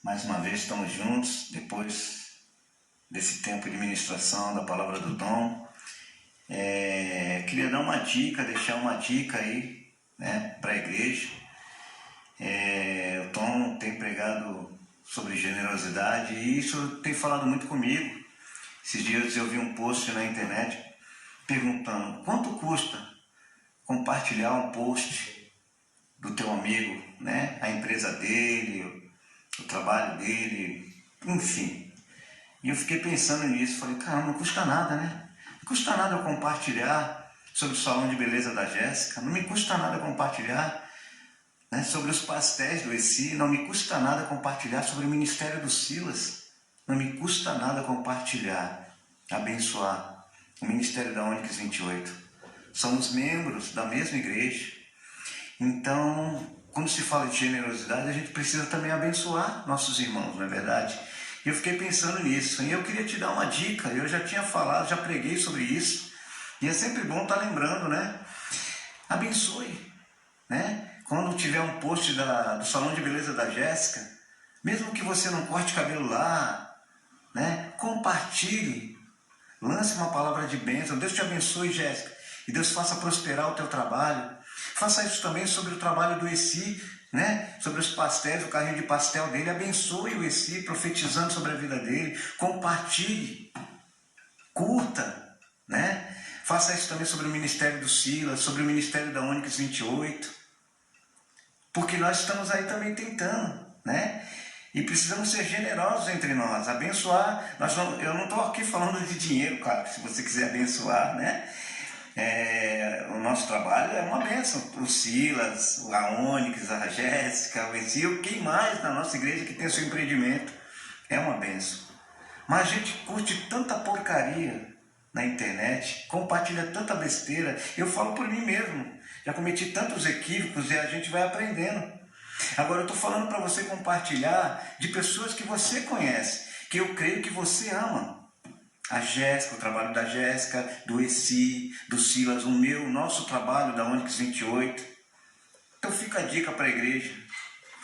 Mais uma vez estamos juntos, depois desse tempo de ministração da palavra do Tom. Queria dar uma dica, deixar uma dica aí, para a igreja. O Tom tem pregado sobre generosidade e isso tem falado muito comigo. Esses dias eu vi um post na internet perguntando quanto custa compartilhar um post do teu amigo, a empresa dele, o trabalho dele, enfim. E eu fiquei pensando nisso, falei, caramba, não custa nada, Não custa nada eu compartilhar sobre o salão de beleza da Jéssica, não me custa nada compartilhar sobre os pastéis do ESI, não me custa nada compartilhar sobre o ministério do Silas, não me custa nada compartilhar, abençoar o ministério da Ônix 28. Somos membros da mesma igreja. Então, quando se fala de generosidade, a gente precisa também abençoar nossos irmãos, não é verdade? E eu fiquei pensando nisso, e eu queria te dar uma dica, eu já tinha falado, já preguei sobre isso, e é sempre bom estar lembrando, Abençoe, quando tiver um post do salão de beleza da Jéssica, mesmo que você não corte cabelo lá, né? Compartilhe, lance uma palavra de bênção. Deus te abençoe, Jéssica, e Deus faça prosperar o teu trabalho. Faça isso também sobre o trabalho do Eci, né? Sobre os pastéis, o carrinho de pastel dele. Abençoe o Eci, profetizando sobre a vida dele. Compartilhe, curta, né? Faça isso também sobre o ministério do Silas, sobre o ministério da Ônix 28. Porque nós estamos aí também tentando, né? E precisamos ser generosos entre nós, abençoar. Eu não estou aqui falando de dinheiro, cara, se você quiser abençoar, né? O nosso trabalho é uma bênção. O Silas, a Ônix, a Jéssica, o Exil, quem mais na nossa igreja que tem o seu empreendimento, é uma bênção. Mas a gente curte tanta porcaria na internet, compartilha tanta besteira. Eu falo por mim mesmo, já cometi tantos equívocos e a gente vai aprendendo. Agora eu estou falando para você compartilhar de pessoas que você conhece, que eu creio que você ama. A Jéssica, o trabalho da Jéssica, do Eci, do Silas, o nosso trabalho da Ônix 28. Então fica a dica para a igreja.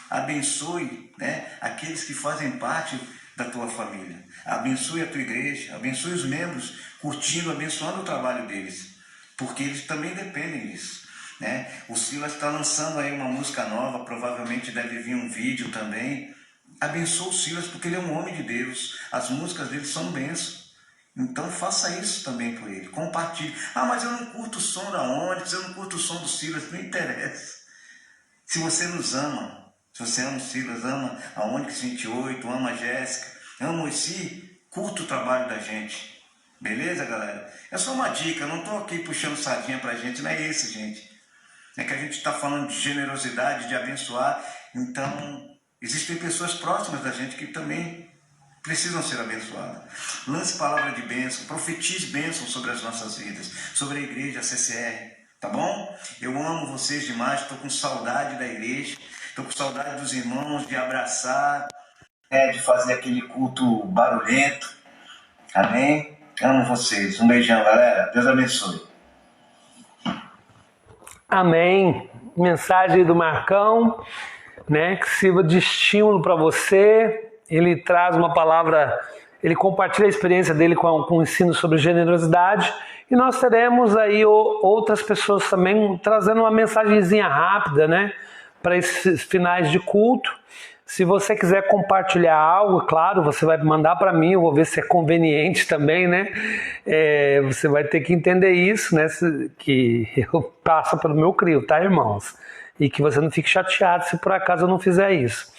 Abençoe, né, aqueles que fazem parte da tua família. Abençoe a tua igreja, abençoe os membros, curtindo, abençoando o trabalho deles, porque eles também dependem disso, né? O Silas está lançando aí uma música nova, provavelmente deve vir um vídeo também. Abençoe o Silas porque ele é um homem de Deus, as músicas dele são bênçãos. Então faça isso também por ele, compartilhe. Ah, mas eu não curto o som da Ônix, eu não curto o som do Silas, não interessa. Se você nos ama, se você ama o Silas, ama a Ônix 28, ama a Jéssica, ama o Eci, curta o trabalho da gente. Beleza, galera? É só uma dica, eu não estou aqui puxando sardinha pra gente, não é isso, gente. É que a gente está falando de generosidade, de abençoar. Então, existem pessoas próximas da gente que também precisam ser abençoadas. Lance palavra de bênção, profetize bênção sobre as nossas vidas, sobre a igreja, a CCR, tá bom? Eu amo vocês demais, estou com saudade da igreja, estou com saudade dos irmãos, de abraçar, de fazer aquele culto barulhento. Amém? Amo vocês. Um beijão, galera. Deus abençoe. Amém. Mensagem do Marcão, né, que sirva de estímulo para você. Ele traz uma palavra, ele compartilha a experiência dele com o ensino sobre generosidade, e nós teremos aí outras pessoas também trazendo uma mensagenzinha rápida, né, para esses finais de culto. Se você quiser compartilhar algo, claro, você vai mandar para mim, eu vou ver se é conveniente também, né? Você vai ter que entender isso, né? Que eu passo pelo meu crivo, tá, irmãos? E que você não fique chateado se por acaso eu não fizer isso.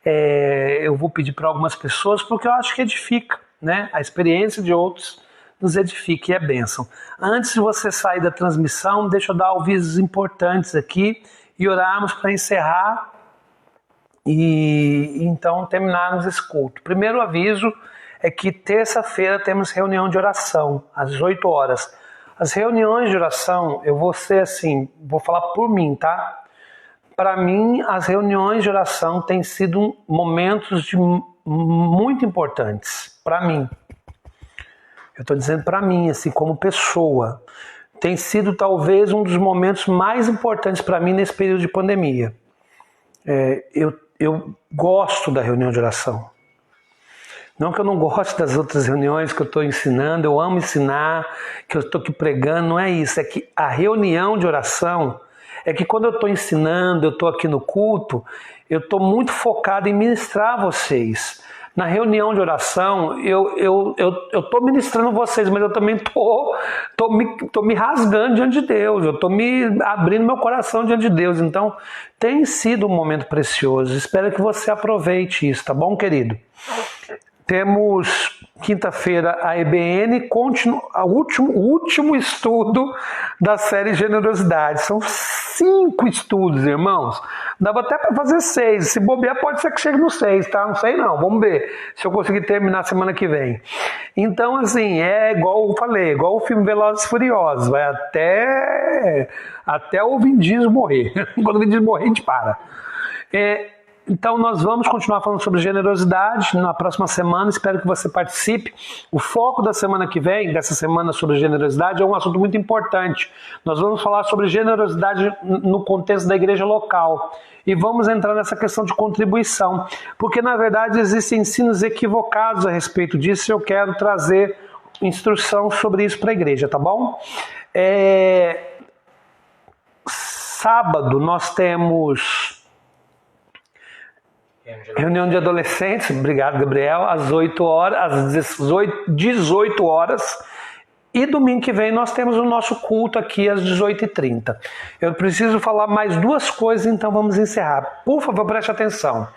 Eu vou pedir para algumas pessoas porque eu acho que edifica, né? A experiência de outros nos edifica e é bênção. Antes de você sair da transmissão, deixa eu dar avisos importantes aqui e orarmos para encerrar e então terminarmos esse culto. Primeiro aviso é que terça-feira temos reunião de oração às 8 horas. As reuniões de oração, eu vou ser assim, vou falar por mim, tá? Para mim, as reuniões de oração têm sido momentos muito importantes para mim. Eu estou dizendo para mim, assim, como pessoa. Tem sido talvez um dos momentos mais importantes para mim nesse período de pandemia. Eu gosto da reunião de oração. Não que eu não goste das outras reuniões que eu estou ensinando, eu amo ensinar, que eu estou aqui pregando, não é isso. É que a reunião de oração, é que quando eu estou ensinando, eu estou aqui no culto, eu estou muito focado em ministrar a vocês. Na reunião de oração, eu estou ministrando vocês, mas eu também estou me rasgando diante de Deus, eu estou me abrindo meu coração diante de Deus. Então, tem sido um momento precioso. Espero que você aproveite isso, tá bom, querido? Temos quinta-feira a EBN, o último estudo da série Generosidade. São 5 estudos, irmãos. Dava até para fazer 6. Se bobear, pode ser que chegue no 6, tá? Não sei não. Vamos ver se eu conseguir terminar semana que vem. Então, assim, é igual eu falei, igual o filme Velozes e Furiosos. Vai até o Vin Diesel morrer. Quando o Vin Diesel morrer, a gente para. Então nós vamos continuar falando sobre generosidade na próxima semana, espero que você participe. O foco da semana que vem, dessa semana sobre generosidade, é um assunto muito importante. Nós vamos falar sobre generosidade no contexto da igreja local e vamos entrar nessa questão de contribuição, porque na verdade existem ensinos equivocados a respeito disso e eu quero trazer instrução sobre isso para a igreja, tá bom? Sábado nós temos reunião de adolescentes, obrigado Gabriel, às 8 horas, às 18 horas, e domingo que vem nós temos o nosso culto aqui às 18h30. Eu preciso falar mais duas coisas, então vamos encerrar. Por favor, preste atenção.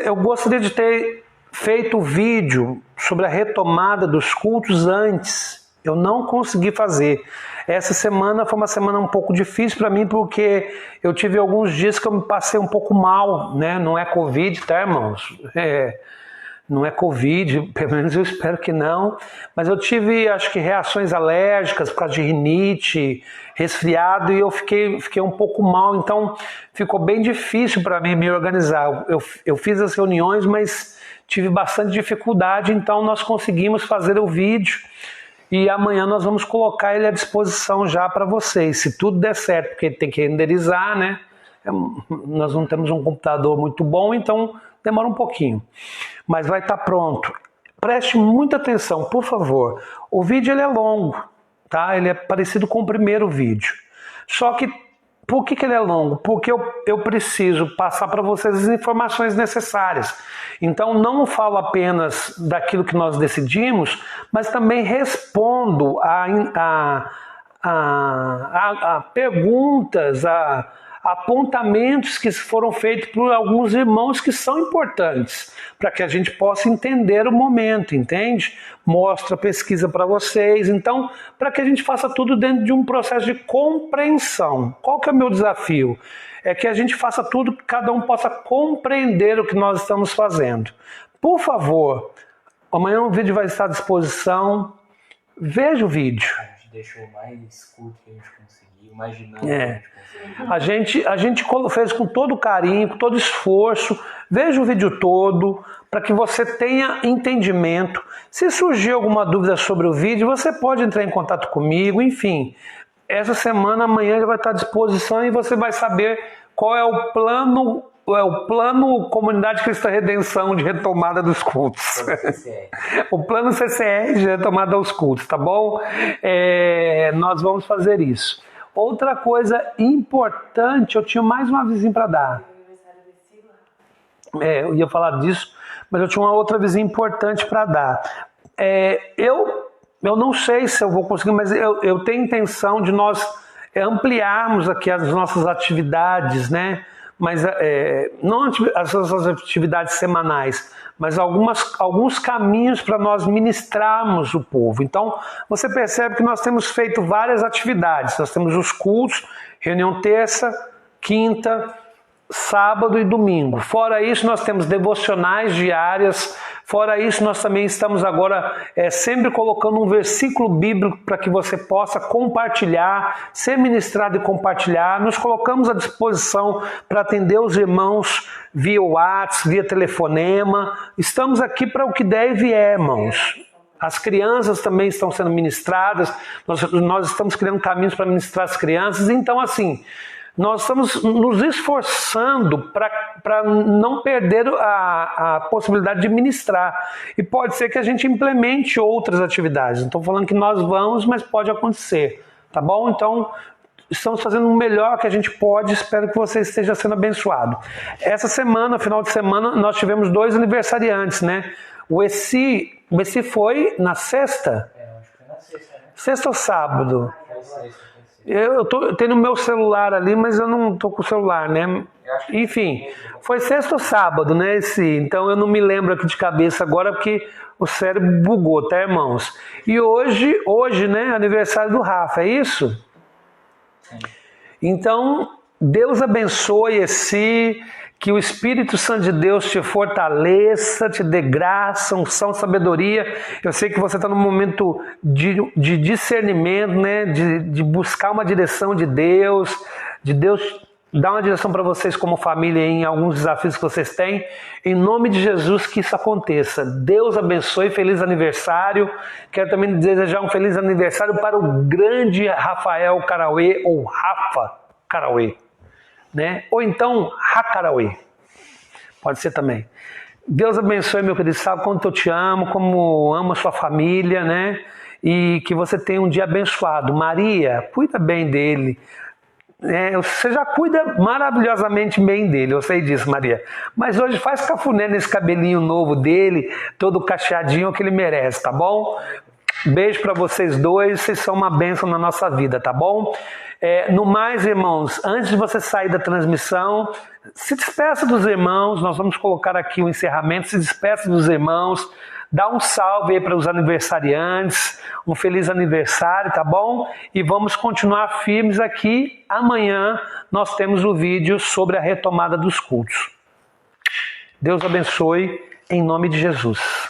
Eu gostaria de ter feito o vídeo sobre a retomada dos cultos antes. Eu não consegui fazer. Essa semana foi uma semana um pouco difícil para mim, porque eu tive alguns dias que eu me passei um pouco mal, né? Não é Covid, tá, irmãos? Não é Covid, pelo menos eu espero que não. Mas eu tive, acho que, reações alérgicas por causa de rinite, resfriado, e eu fiquei um pouco mal. Então, ficou bem difícil para mim me organizar. Eu fiz as reuniões, mas tive bastante dificuldade, então nós conseguimos fazer o vídeo. E amanhã nós vamos colocar ele à disposição já para vocês, se tudo der certo, porque tem que renderizar, né? Nós não temos um computador muito bom, então demora um pouquinho. Mas vai estar pronto. Preste muita atenção, por favor. O vídeo ele é longo, tá? Ele é parecido com o primeiro vídeo. Só que, por que ele é longo? Porque eu preciso passar para vocês as informações necessárias. Então não falo apenas daquilo que nós decidimos, mas também respondo a perguntas, a apontamentos que foram feitos por alguns irmãos que são importantes, para que a gente possa entender o momento, entende? Mostro a pesquisa para vocês, então, para que a gente faça tudo dentro de um processo de compreensão. Qual que é o meu desafio? É que a gente faça tudo, que cada um possa compreender o que nós estamos fazendo. Por favor, amanhã o vídeo vai estar à disposição, veja o vídeo. A gente deixou o mais curto que a gente conseguiu, o mais dinâmico que a gente conseguiu. A gente fez com todo carinho, com todo esforço. Veja o vídeo todo, para que você tenha entendimento. Se surgir alguma dúvida sobre o vídeo, você pode entrar em contato comigo, enfim. Essa semana, amanhã, ele vai estar à disposição e você vai saber qual é o plano Comunidade Cristã Redenção de retomada dos cultos. O plano CCR de retomada dos cultos, tá bom? Nós vamos fazer isso. Outra coisa importante, eu tinha mais um avisinho para dar. Eu ia falar disso, mas eu tinha uma outra avisinho importante para dar. Eu não sei se eu vou conseguir, mas eu tenho intenção de nós ampliarmos aqui as nossas atividades, né? Mas não as nossas atividades semanais, mas alguns caminhos para nós ministrarmos o povo. Então, você percebe que nós temos feito várias atividades. Nós temos os cultos, reunião terça, quinta, sábado e domingo. Fora isso, nós temos devocionais diárias. Fora isso, nós também estamos agora sempre colocando um versículo bíblico para que você possa compartilhar, ser ministrado e compartilhar. Nos colocamos à disposição para atender os irmãos via WhatsApp, via telefonema. Estamos aqui para o que der e vier, irmãos. As crianças também estão sendo ministradas. Nós estamos criando caminhos para ministrar as crianças. Então, assim, nós estamos nos esforçando para não perder a possibilidade de ministrar. E pode ser que a gente implemente outras atividades. Não estou falando que nós vamos, mas pode acontecer. Tá bom? Então, estamos fazendo o melhor que a gente pode. Espero que você esteja sendo abençoado. Essa semana, final de semana, nós tivemos 2 aniversariantes, né? O Essi foi na sexta? Acho que foi na sexta, né? Sexta ou sábado? Foi sexta. Eu tenho o meu celular ali, mas eu não estou com o celular, né? Enfim, foi sexta ou sábado, né? Então eu não me lembro aqui de cabeça agora, porque o cérebro bugou, tá, irmãos? E hoje, né, aniversário do Rafa, é isso? Sim. Então, Deus abençoe que o Espírito Santo de Deus te fortaleça, te dê graça, unção, sabedoria. Eu sei que você está num momento de discernimento, né? De buscar uma direção de Deus dar uma direção para vocês como família em alguns desafios que vocês têm. Em nome de Jesus, que isso aconteça. Deus abençoe, feliz aniversário. Quero também desejar um feliz aniversário para o grande Rafael Carauê, ou Rafa Carauê, né? Ou então Hacarauê, pode ser também. Deus abençoe, meu querido, sabe quanto eu te amo, como amo a sua família, né? E que você tenha um dia abençoado. Maria, cuida bem dele. Você já cuida maravilhosamente bem dele, eu sei disso, Maria. Mas hoje faz cafuné nesse cabelinho novo dele, todo cacheadinho, que ele merece, tá bom? Beijo para vocês dois, vocês são uma bênção na nossa vida, tá bom? No mais, irmãos, antes de você sair da transmissão, se despeça dos irmãos, nós vamos colocar aqui o encerramento, se despeça dos irmãos, dá um salve aí para os aniversariantes, um feliz aniversário, tá bom? E vamos continuar firmes aqui. Amanhã nós temos o vídeo sobre a retomada dos cultos. Deus abençoe, em nome de Jesus.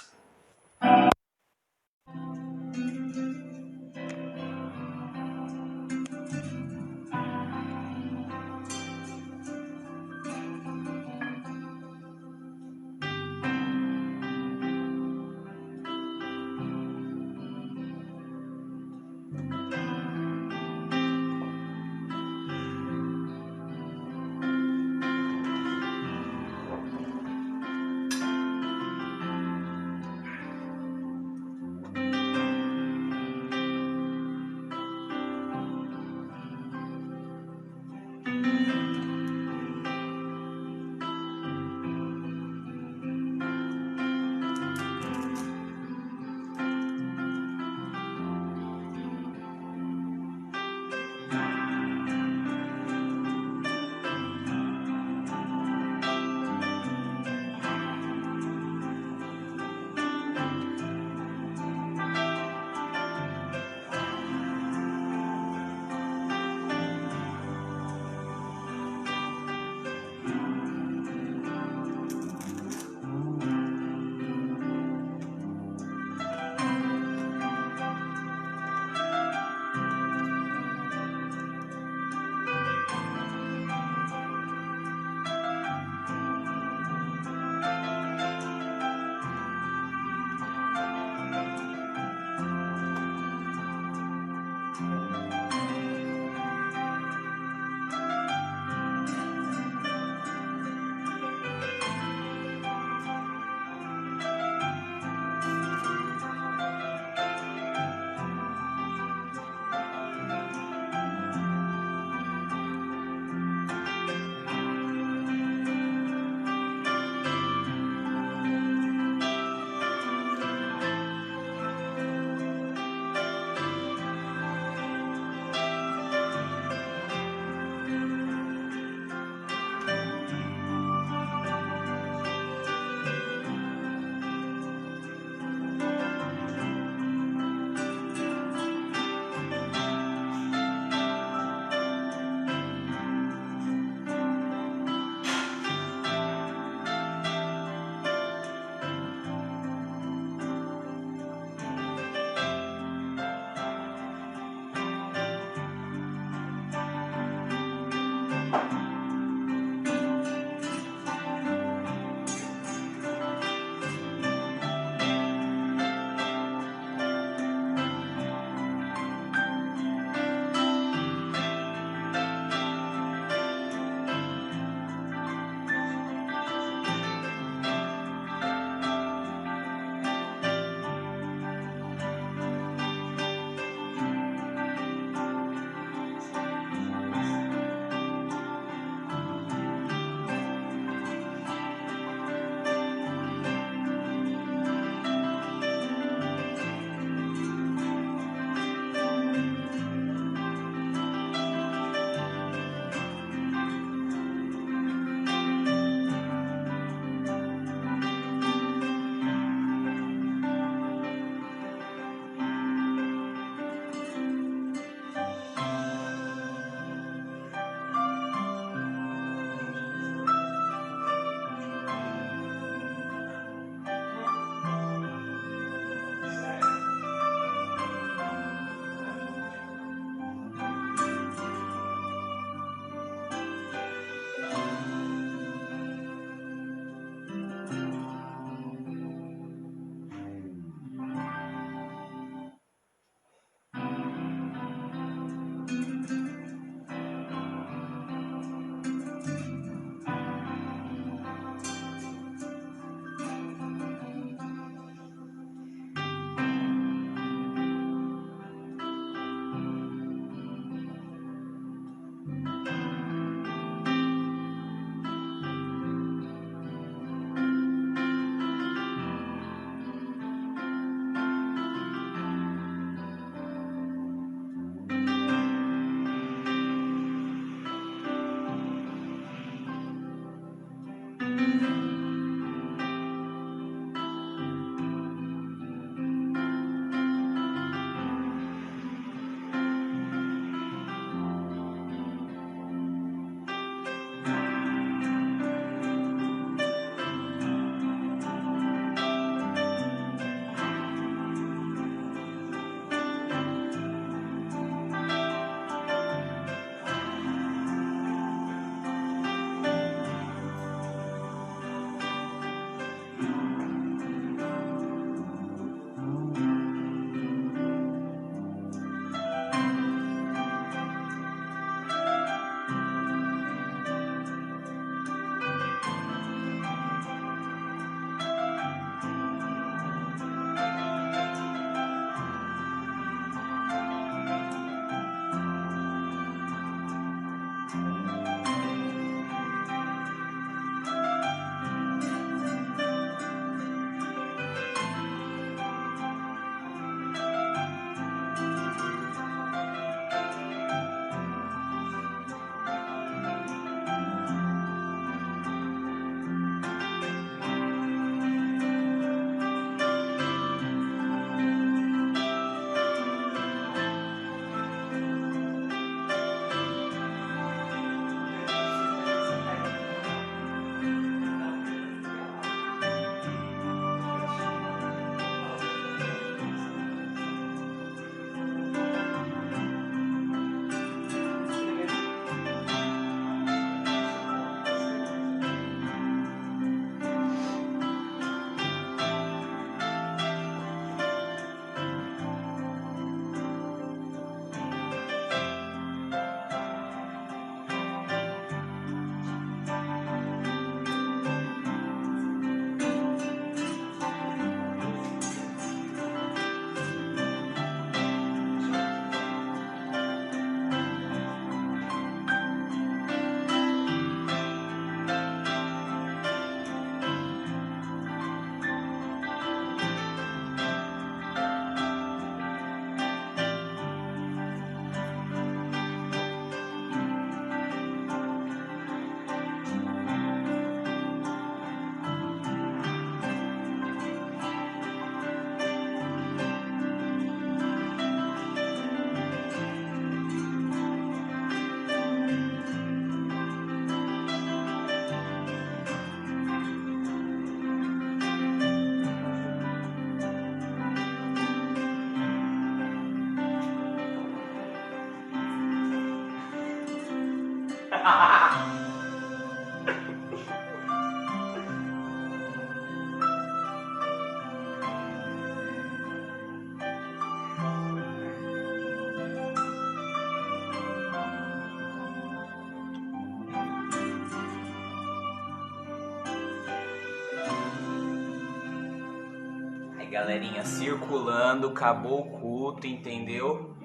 Galerinha circulando, acabou o culto, entendeu?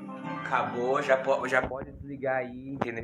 Acabou, já pode desligar aí, entendeu?